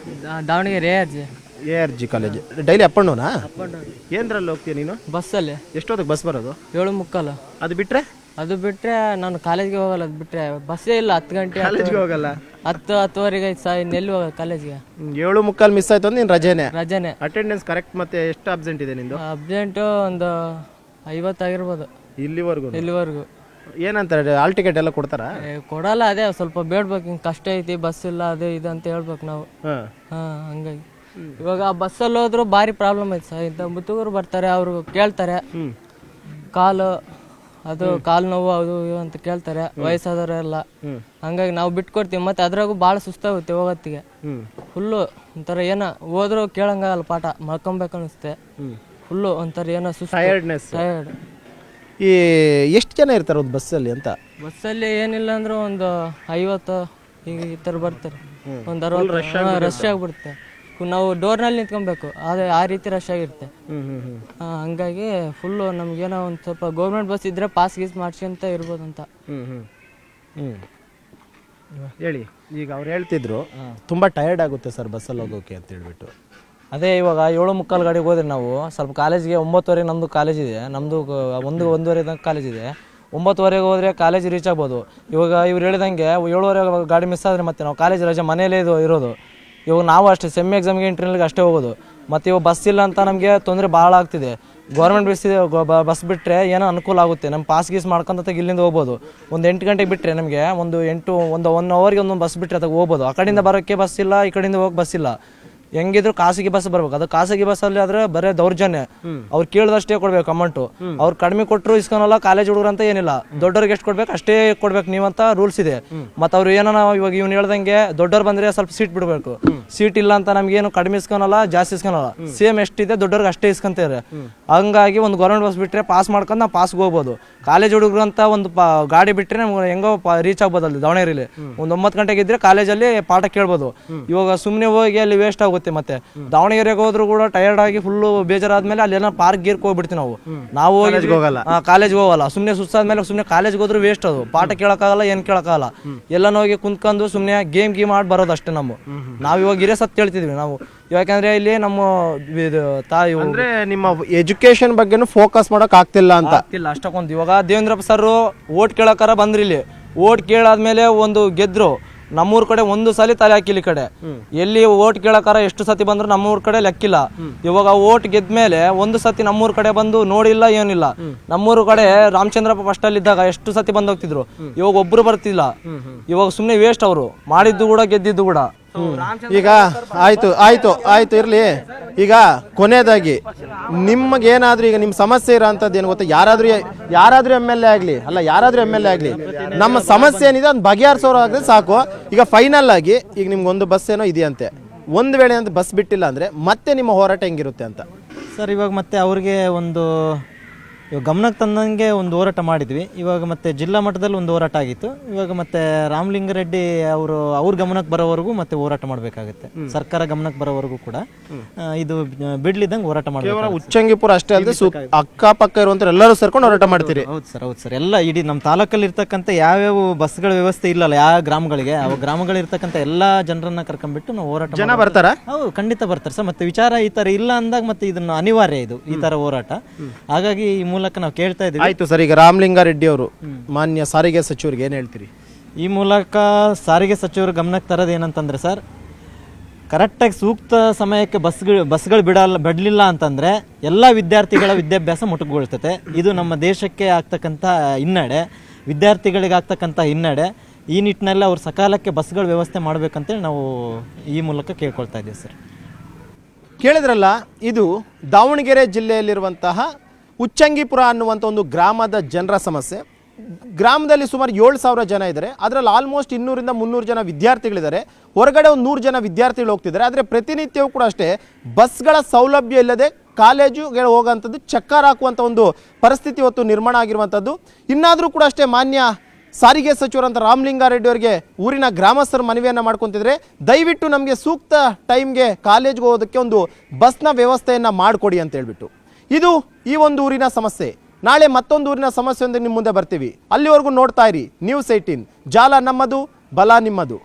Davanagere ARG college. Daily up and ಡೌನಾ? ಏನ್ರಲ್ಲಿ ಹೋಗ್ತೀಯ ನೀನು? ಬಸ್ಸಲ್ಲಿ. ಎಷ್ಟೊತ್ತಿಗೆ ಬಸ್ ಬರೋದು? 7:45. ಅದು ಬಿಟ್ರೆ ನಾನು ಕಾಲೇಜ್ಗೆ ಹೋಗಲ್ಲ. ಅದು ಬಿಟ್ರೆ ಬಸ್ಸೇ ಇಲ್ಲ. 10 ಗಂಟೆ ಕಾಲೇಜ್ಗೆ ಹೋಗಲ್ಲ. 10-10:15 ಸರ್, ಇನ್ನೆಲ್ಲಿ ಹೋಗಲ್ಲ ಕಾಲೇಜ್ಗೆ. 7:45 ಮಿಸ್ ಆಯ್ತು ಅಂದ್ರೆ ನೀನು ರಜೆನೆ. Attendance correct. ಮತ್ತೆ ಎಷ್ಟು ಅಬ್ಸೆಂಟ್ ಇದೆ ನಿಂದು? ಅಬ್ಸೆಂಟು ಒಂದು 50 ಆಗಿರ್ಬೋದು ಇಲ್ಲಿವರೆಗೂ. ಏನಂತಾರೆ, ಆಲ್ ಟಿಕೆಟ್ ಎಲ್ಲ ಕೊಡ್ತಾರಾ? ಕೊಡಲ್ಲ. ಅದೇ ಸ್ವಲ್ಪ ಬೇಡ್ಬೇಕು, ಹಿಂಗೆ ಕಷ್ಟ ಐತಿ, ಬಸ್ ಇಲ್ಲ, ಅದು ಇದು ಅಂತ ಹೇಳ್ಬೇಕು ನಾವು. ಹಂಗಾಗಿ ಇವಾಗ ಬಸ್ಸಲ್ಲಿ ಹೋದ್ರು ಭಾರಿ ಪ್ರಾಬ್ಲಮ್ ಐತೆ ಸರ್. ಇಂಥ ಮುತ್ತುಗರು ಬರ್ತಾರೆ, ಅವರು ಕೇಳ್ತಾರೆ, ಕಾಲು ಅದು ಕಾಲು ನೋವು ಅದು ಇವು ಅಂತ ಕೇಳ್ತಾರೆ ವಯಸ್ಸಾದವರೆಲ್ಲ. ಹಂಗಾಗಿ ನಾವು ಬಿಟ್ಕೊಡ್ತೀವಿ. ಮತ್ತೆ ಅದ್ರಾಗೂ ಭಾಳ ಸುಸ್ತಾಗುತ್ತೆ ಹೋಗೋತ್ತಿಗೆ. ಫುಲ್ಲು ಒಂಥರ ಏನೋ ಹೋದ್ರು ಕೇಳಂಗಾಗಲ್ಲ ಪಾಠ, ಮಲ್ಕೊಬೇಕು ಅನಿಸುತ್ತೆ. ಫುಲ್ಲು ಒಂಥರ ಏನೋ ಟಯರ್ಡ್ನೆಸ್. ಟಯರ್ಡ್. ಈ ಎಷ್ಟು ಜನ ಇರ್ತಾರೆ ಒಂದು ಬಸ್ಸಲ್ಲಿ ಅಂತ? ಬಸ್ಸಲ್ಲಿ ಏನಿಲ್ಲ ಅಂದ್ರೆ ಒಂದು 50 ಈಗ ಈ ಥರ ಬರ್ತಾರೆ. ಒಂದು 60 ರಶ್ ಆಗಿಬಿಡುತ್ತೆ. ನಾವು ಡೋರ್ನಲ್ಲಿ ನಿಂತ್ಕೊಬೇಕು, ಅದೇ ಆ ರೀತಿ ರಶ್ ಆಗಿರುತ್ತೆ. ಹಂಗಾಗಿ ಫುಲ್ಲು ನಮಗೇನೋ ಒಂದು ಸ್ವಲ್ಪ ಗೌರ್ಮೆಂಟ್ ಬಸ್ ಇದ್ರೆ ಪಾಸ್ ಗೀಸ್ ಮಾಡಿಸ್ಕೊಂತ ಇರ್ಬೋದಂತ. ಹೇಳಿ, ಈಗ ಅವ್ರು ಹೇಳ್ತಿದ್ರು ತುಂಬ ಟಯರ್ಡ್ ಆಗುತ್ತೆ ಸರ್ ಬಸ್ಸಲ್ಲಿ ಹೋಗೋಕೆ ಅಂತ ಹೇಳ್ಬಿಟ್ಟು. ಅದೇ ಇವಾಗ 7:45 ಗಾಡಿಗೆ ಹೋದ್ರೆ ನಾವು ಸ್ವಲ್ಪ ಕಾಲೇಜಿಗೆ 9:30 ನಮ್ಮದು ಕಾಲೇಜ್ ಇದೆ, ನಮ್ಮದು 1:30 ತನಕ ಕಾಲೇಜ್ ಇದೆ. 9:30 ಹೋದರೆ ಕಾಲೇಜ್ ರೀಚ್ ಆಗ್ಬೋದು. ಇವಾಗ ಇವ್ರು ಹೇಳಿದಂಗೆ 7:30 ಗಾಡಿ ಮಿಸ್ ಆದರೆ ಮತ್ತೆ ನಾವು ಕಾಲೇಜ್ ರಜೆ ಮನೇಲೇ ಇರೋದು. ಇವಾಗ ನಾವು ಅಷ್ಟೇ ಸೆಮ್ ಎಕ್ಸಾಮ್ಗೆ ಇಂಟರ್ನಲ್ಗೆ ಅಷ್ಟೇ ಹೋಗೋದು. ಮತ್ತು ಇವಾಗ ಬಸ್ ಇಲ್ಲ ಅಂತ ನಮಗೆ ತೊಂದರೆ ಭಾಳ ಆಗ್ತಿದೆ. ಗೌರ್ಮೆಂಟ್ ಬಸ್ ಬಿಟ್ಟರೆ ಏನೋ ಅನುಕೂಲ ಆಗುತ್ತೆ. ನಮ್ಮ ಪಾಸ್ ಗೀಸ್ ಮಾಡ್ಕೊಂತ ಇಲ್ಲಿಂದ ಹೋಗ್ಬೋದು. ಒಂದು 8 ಗಂಟೆಗೆ ಬಿಟ್ಟರೆ ನಮಗೆ ಒಂದು 1 ಅವರ್ಗೆ ಒಂದೊಂದು ಬಸ್ ಬಿಟ್ಟರೆ ಅದಕ್ಕೆ ಹೋಗ್ಬೋದು. ಆ ಕಡೆಯಿಂದ ಬರೋಕ್ಕೆ ಬಸ್ ಇಲ್ಲ, ಈ ಕಡೆಯಿಂದ ಹೋಗಿ ಬಸ್ ಇಲ್ಲ. ಹೆಂಗಿದ್ರು ಖಾಸಗಿ ಬಸ್ ಬರ್ಬೇಕು. ಅದು ಖಾಸಗಿ ಬಸ್ಸಲ್ಲಿ ಆದ್ರೆ ಬರೇ ದೌರ್ಜನ್ಯ. ಅವ್ರು ಕೇಳಿದಷ್ಟೇ ಕೊಡ್ಬೇಕು ಅಮೌಂಟು. ಅವ್ರು ಕಡಿಮೆ ಕೊಟ್ಟರು ಇಸ್ಕೊನಲ್ಲ. ಕಾಲೇಜ್ ಹುಡುಗರು ಅಂತ ಏನಿಲ್ಲ, ದೊಡ್ಡವ್ರಿಗೆ ಎಷ್ಟು ಕೊಡ್ಬೇಕು ಅಷ್ಟೇ ಕೊಡ್ಬೇಕು ನೀವಂತ ರೂಲ್ಸ್ ಇದೆ. ಮತ್ತು ಅವ್ರು ಏನೋ ಇವಾಗ ಇವ್ನು ಹೇಳ್ದಂಗೆ ದೊಡ್ಡವ್ರು ಬಂದರೆ ಸ್ವಲ್ಪ ಸೀಟ್ ಬಿಡಬೇಕು. ಸೀಟ್ ಇಲ್ಲ ಅಂತ ನಮ್ಗೇನು ಕಡಿಮೆ ಇಸ್ಕೊನಲ್ಲ, ಜಾಸ್ತಿ ಇಸ್ಕೊನಲ್ಲ. ಸೇಮ್ ಎಷ್ಟಿದೆ ದೊಡ್ಡವ್ರಿಗೆ ಅಷ್ಟೇ ಇಸ್ಕೊಂತಾರೆ. ಹಂಗಾಗಿ ಒಂದು ಗೌರ್ಮೆಂಟ್ ಬಸ್ ಬಿಟ್ಟರೆ ಪಾಸ್ ಮಾಡ್ಕೊಂಡು ನಾವು ಪಾಸ್ಗೆ ಹೋಗ್ಬೋದು. ಕಾಲೇಜ್ ಹುಡುಗರು ಅಂತ ಒಂದು ಗಾಡಿ ಬಿಟ್ಟರೆ ನಮ್ಗೆ ಹೆಂಗೋ ರೀಚ್ ಆಗ್ಬೋದು. ಅಲ್ಲಿ ದಾವಣಗೆರೆಯಲ್ಲಿ ಒಂದು 9 ಗಂಟೆಗೆ ಇದ್ರೆ ಕಾಲೇಜಲ್ಲಿ ಪಾಠ ಕೇಳ್ಬೋದು. ಇವಾಗ ಸುಮ್ಮನೆ ಹೋಗಿ ಅಲ್ಲಿ ವೇಸ್ಟ್ ಆಗುತ್ತೆ. ಮತ್ತೆ ದಾವಣಗೆರೆಗೆ ಹೋದ್ರು ಕೂಡ ಟಯರ್ಡ್ ಆಗಿ ಫುಲ್ಲು ಬೇಜಾರಾದ್ಮೇಲೆ ಅಲ್ಲಿ ಏನೋ ಪಾರ್ಕ್ ಗೀರ್ಕ್ ಹೋಗ್ಬಿಡ್ತೀವಿ ನಾವು ಕಾಲೇಜ್ಗೆ ಹೋಗಲ್ಲ. ಸುಮ್ಮನೆ ಸುಸ್ತಾದ್ಮೇಲೆ ಸುಮ್ಮನೆ ಕಾಲೇಜ್ಗೆ ಹೋದ್ರು ವೇಸ್ಟ್. ಅದು ಪಾಠ ಕೇಳಕ್ಕಾಗಲ್ಲ, ಏನ್ ಕೇಳಕ್ಕಾಗಲ್ಲ. ಎಲ್ಲನೂ ಹೋಗಿ ಕುಂತ್ಕೊಂಡು ಸುಮ್ಮನೆ ಗೇಮ್ ಆಡಿ ಅಷ್ಟೇ. ನಾವು ಇವಾಗ ಇರೇ ಸತ್ತು ಹೇಳ್ತಿದ್ವಿ ನಾವು. ಯಾಕಂದ್ರೆ ಇಲ್ಲಿ ನಮ್ಮ ತಾಯಿ ಅಂದ್ರೆ ನಿಮ್ಮ ಎಜುಕೇಶನ್ ಬಗ್ಗೆನೂ ಫೋಕಸ್ ಮಾಡಕ್ ಆಗ್ತಿಲ್ಲ ಅಂತ. ಅಷ್ಟಕ್ಕೊಂದು ಇವಾಗ ದೇವೇಂದ್ರಪ್ಪ ಸರ್ ಓಟ್ ಕೇಳಕ್ಕಾರ ಬಂದ್ರಿ. ಇಲ್ಲಿ ಓಟ್ ಕೇಳಾದ್ಮೇಲೆ ಒಂದು ಗೆದ್ರು. ನಮ್ಮೂರ್ ಕಡೆ ಒಂದು ಸಲ ತಲೆ ಹಾಕಿಲ್ಲ. ಈ ಕಡೆ ಎಲ್ಲಿ ಓಟ್ ಕೇಳಕಾರ ಎಷ್ಟು ಸತಿ ಬಂದ್ರು ನಮ್ಮೂರ್ ಕಡೆ ಲೆಕ್ಕಿಲ್ಲ. ಇವಾಗ ಓಟ್ ಗೆದ್ಮೇಲೆ ಒಂದು ಸತಿ ನಮ್ಮೂರ್ ಕಡೆ ಬಂದು ನೋಡಿಲ್ಲ, ಏನಿಲ್ಲ. ನಮ್ಮೂರ್ ಕಡೆ ರಾಮಚಂದ್ರಪ್ಪ ಫಸ್ಟ್ ಅಲ್ಲಿ ಇದ್ದಾಗ ಎಷ್ಟು ಸತಿ ಬಂದ್ ಹೋಗ್ತಿದ್ರು. ಇವಾಗ ಒಬ್ರು ಬರ್ತಿಲ್ಲ. ಇವಾಗ ಸುಮ್ನೆ ವೇಸ್ಟ್. ಅವರು ಮಾಡಿದ್ದು ಕೂಡ ಗೆದ್ದಿದ್ದು ಕೂಡ. ಈಗ ಆಯ್ತು ಇರ್ಲಿ. ಈಗ ಕೊನೆಯದಾಗಿ ನಿಮ್ಗೇನಾದ್ರೂ ಈಗ ನಿಮ್ ಸಮಸ್ಯೆ ಇರೋ ಅಂತದ್ದು ಏನು ಗೊತ್ತಾ? ಯಾರಾದ್ರೂ MLA ಆಗ್ಲಿ, ನಮ್ಮ ಸಮಸ್ಯೆ ಏನಿದೆ ಅದನ್ನ ಬಗೆಹರಿಸೋರು ಆಗದೆ ಸಾಕು. ಈಗ ಫೈನಲ್ ಆಗಿ ಈಗ ನಿಮ್ಗೊಂದು ಬಸ್ ಏನೋ ಇದೆಯಂತೆ, ಒಂದು ವೇಳೆ ಅಂತ ಬಸ್ ಬಿಟ್ಟಿಲ್ಲ ಅಂದ್ರೆ ಮತ್ತೆ ನಿಮ್ಮ ಹೋರಾಟ ಹೆಂಗಿರುತ್ತೆ ಅಂತ ಸರ್? ಇವಾಗ ಮತ್ತೆ ಅವ್ರಿಗೆ ಒಂದು ಗಮನಕ್ಕೆ ತಂದಂಗೆ ಒಂದು ಹೋರಾಟ ಮಾಡಿದ್ವಿ. ಇವಾಗ ಮತ್ತೆ ಜಿಲ್ಲಾ ಮಟ್ಟದಲ್ಲಿ ಒಂದು ಹೋರಾಟ ಆಗಿತ್ತು. ಇವಾಗ ಮತ್ತೆ ರಾಮಲಿಂಗಾರೆಡ್ಡಿ ಅವ್ರ ಗಮನಕ್ಕೆ ಬರೋವರೆಗೂ ಮತ್ತೆ ಹೋರಾಟ ಮಾಡಬೇಕಾಗುತ್ತೆ. ಸರ್ಕಾರ ಗಮನಕ್ಕೆ ಬರೋವರೆಗೂ ಕೂಡ ಇದು ಬಿಡ್ಲಿದ್ದಂಗೆ ಹೋರಾಟ ಮಾಡಬೇಕು. ಉಚ್ಚಂಗಿಪುರ ಅಷ್ಟೇ ಅಲ್ಲದೆ ಅಕ್ಕಪಕ್ಕ ಇರುವಂತ ಎಲ್ಲರೂ ಸೇರ್ಕೊಂಡು ಹೋರಾಟ ಮಾಡ್ತೀರಿ? ಹೌದು ಸರ್. ಎಲ್ಲ ಇಡೀ ನಮ್ಮ ತಾಲೂಕಲ್ಲಿ ಇರ್ತಕ್ಕಂಥ ಯಾವ್ಯಾವ ಬಸ್ಗಳ ವ್ಯವಸ್ಥೆ ಇಲ್ಲಲ್ಲ ಯಾವ ಗ್ರಾಮಗಳಿಗೆ, ಆ ಗ್ರಾಮಗಳಿರ್ತಕ್ಕಂಥ ಎಲ್ಲಾ ಜನರನ್ನ ಕರ್ಕೊಂಡ್ಬಿಟ್ಟು ನಾವು ಹೋರಾಟ. ಜನ ಬರ್ತಾರ? ಹೌದು, ಖಂಡಿತ ಬರ್ತಾರೆ ಸರ್. ಮತ್ತೆ ವಿಚಾರ ಈ ತರ ಇಲ್ಲ ಅಂದಾಗ ಮತ್ತೆ ಇದನ್ನ ಅನಿವಾರ್ಯ ಇದು ಈ ತರ ಹೋರಾಟ. ಹಾಗಾಗಿ ಈ ಮೂಲಕ ನಾವು ಕೇಳ್ತಾ ಇದ್ದೀವಿ. ಆಯ್ತು ಸರ್, ಈಗ ರಾಮಲಿಂಗಾರೆಡ್ಡಿ ಅವರು ಮಾನ್ಯ ಸಾರಿಗೆ ಸಚಿವರಿಗೆ ಏನ್ ಹೇಳ್ತೀರಿ? ಈ ಮೂಲಕ ಸಾರಿಗೆ ಸಚಿವರು ಗಮನಕ್ಕೆ ತರೋದು ಏನಂತಂದ್ರೆ ಸರ್, ಕರೆಕ್ಟಾಗಿ ಸೂಕ್ತ ಸಮಯಕ್ಕೆ ಬಸ್ಗಳು ಬಿಡಲಿಲ್ಲ ಅಂತಂದ್ರೆ ಎಲ್ಲ ವಿದ್ಯಾರ್ಥಿಗಳ ವಿದ್ಯಾಭ್ಯಾಸ ಮುಟುಕುಗೊಳ್ತದೆ. ಇದು ನಮ್ಮ ದೇಶಕ್ಕೆ ಆಗ್ತಕ್ಕಂಥ ಹಿನ್ನಡೆ, ವಿದ್ಯಾರ್ಥಿಗಳಿಗೆ ಆಗ್ತಕ್ಕಂಥ ಹಿನ್ನಡೆ. ಈ ನಿಟ್ಟಿನಲ್ಲಿ ಅವ್ರು ಸಕಾಲಕ್ಕೆ ಬಸ್ಗಳ ವ್ಯವಸ್ಥೆ ಮಾಡಬೇಕಂತೇಳಿ ನಾವು ಈ ಮೂಲಕ ಕೇಳ್ಕೊಳ್ತಾ ಇದ್ದೀವಿ ಸರ್. ಕೇಳಿದ್ರಲ್ಲ, ಇದು ದಾವಣಗೆರೆ ಜಿಲ್ಲೆಯಲ್ಲಿರುವಂತಹ ಉಚ್ಚಂಗಿಪುರ ಅನ್ನುವಂಥ ಒಂದು ಗ್ರಾಮದ ಜನರ ಸಮಸ್ಯೆ. ಗ್ರಾಮದಲ್ಲಿ ಸುಮಾರು 7,000 ಜನ ಇದ್ದಾರೆ. ಅದರಲ್ಲಿ ಆಲ್ಮೋಸ್ಟ್ 200 ರಿಂದ 300 ಜನ ವಿದ್ಯಾರ್ಥಿಗಳಿದ್ದಾರೆ. ಹೊರಗಡೆ ಒಂದು 100 ಜನ ವಿದ್ಯಾರ್ಥಿಗಳು ಹೋಗ್ತಿದ್ದಾರೆ. ಆದರೆ ಪ್ರತಿನಿತ್ಯವೂ ಕೂಡ ಅಷ್ಟೇ ಬಸ್ಗಳ ಸೌಲಭ್ಯ ಇಲ್ಲದೆ ಕಾಲೇಜುಗೆ ಹೋಗೋಂಥದ್ದು ಚಕ್ಕರ್ ಹಾಕುವಂಥ ಒಂದು ಪರಿಸ್ಥಿತಿ ಇವತ್ತು ನಿರ್ಮಾಣ ಆಗಿರುವಂಥದ್ದು. ಇನ್ನಾದರೂ ಕೂಡ ಅಷ್ಟೇ ಮಾನ್ಯ ಸಾರಿಗೆ ಸಚಿವರಂತ ರಾಮಲಿಂಗಾರೆಡ್ಡಿ ಅವರಿಗೆ ಊರಿನ ಗ್ರಾಮಸ್ಥರು ಮನವಿಯನ್ನು ಮಾಡ್ಕೊತಿದ್ರೆ, ದಯವಿಟ್ಟು ನಮಗೆ ಸೂಕ್ತ ಟೈಮ್ಗೆ ಕಾಲೇಜ್ಗೆ ಹೋಗೋದಕ್ಕೆ ಒಂದು ಬಸ್ನ ವ್ಯವಸ್ಥೆಯನ್ನು ಮಾಡಿಕೊಡಿ ಅಂತ ಹೇಳ್ಬಿಟ್ಟು. ಇದು ಈ ಒಂದು ಊರಿನ ಸಮಸ್ಯೆ. ನಾಳೆ ಮತ್ತೊಂದು ಊರಿನ ಸಮಸ್ಯೆ ನಿಮ್ಮ ಮುಂದೆ ಬರ್ತೀವಿ. ಅಲ್ಲಿವರೆಗೂ ನೋಡ್ತಾ ಇರಿ News 18. ಜಾಲ ನಮ್ಮದು, ಬಲ ನಿಮ್ಮದು.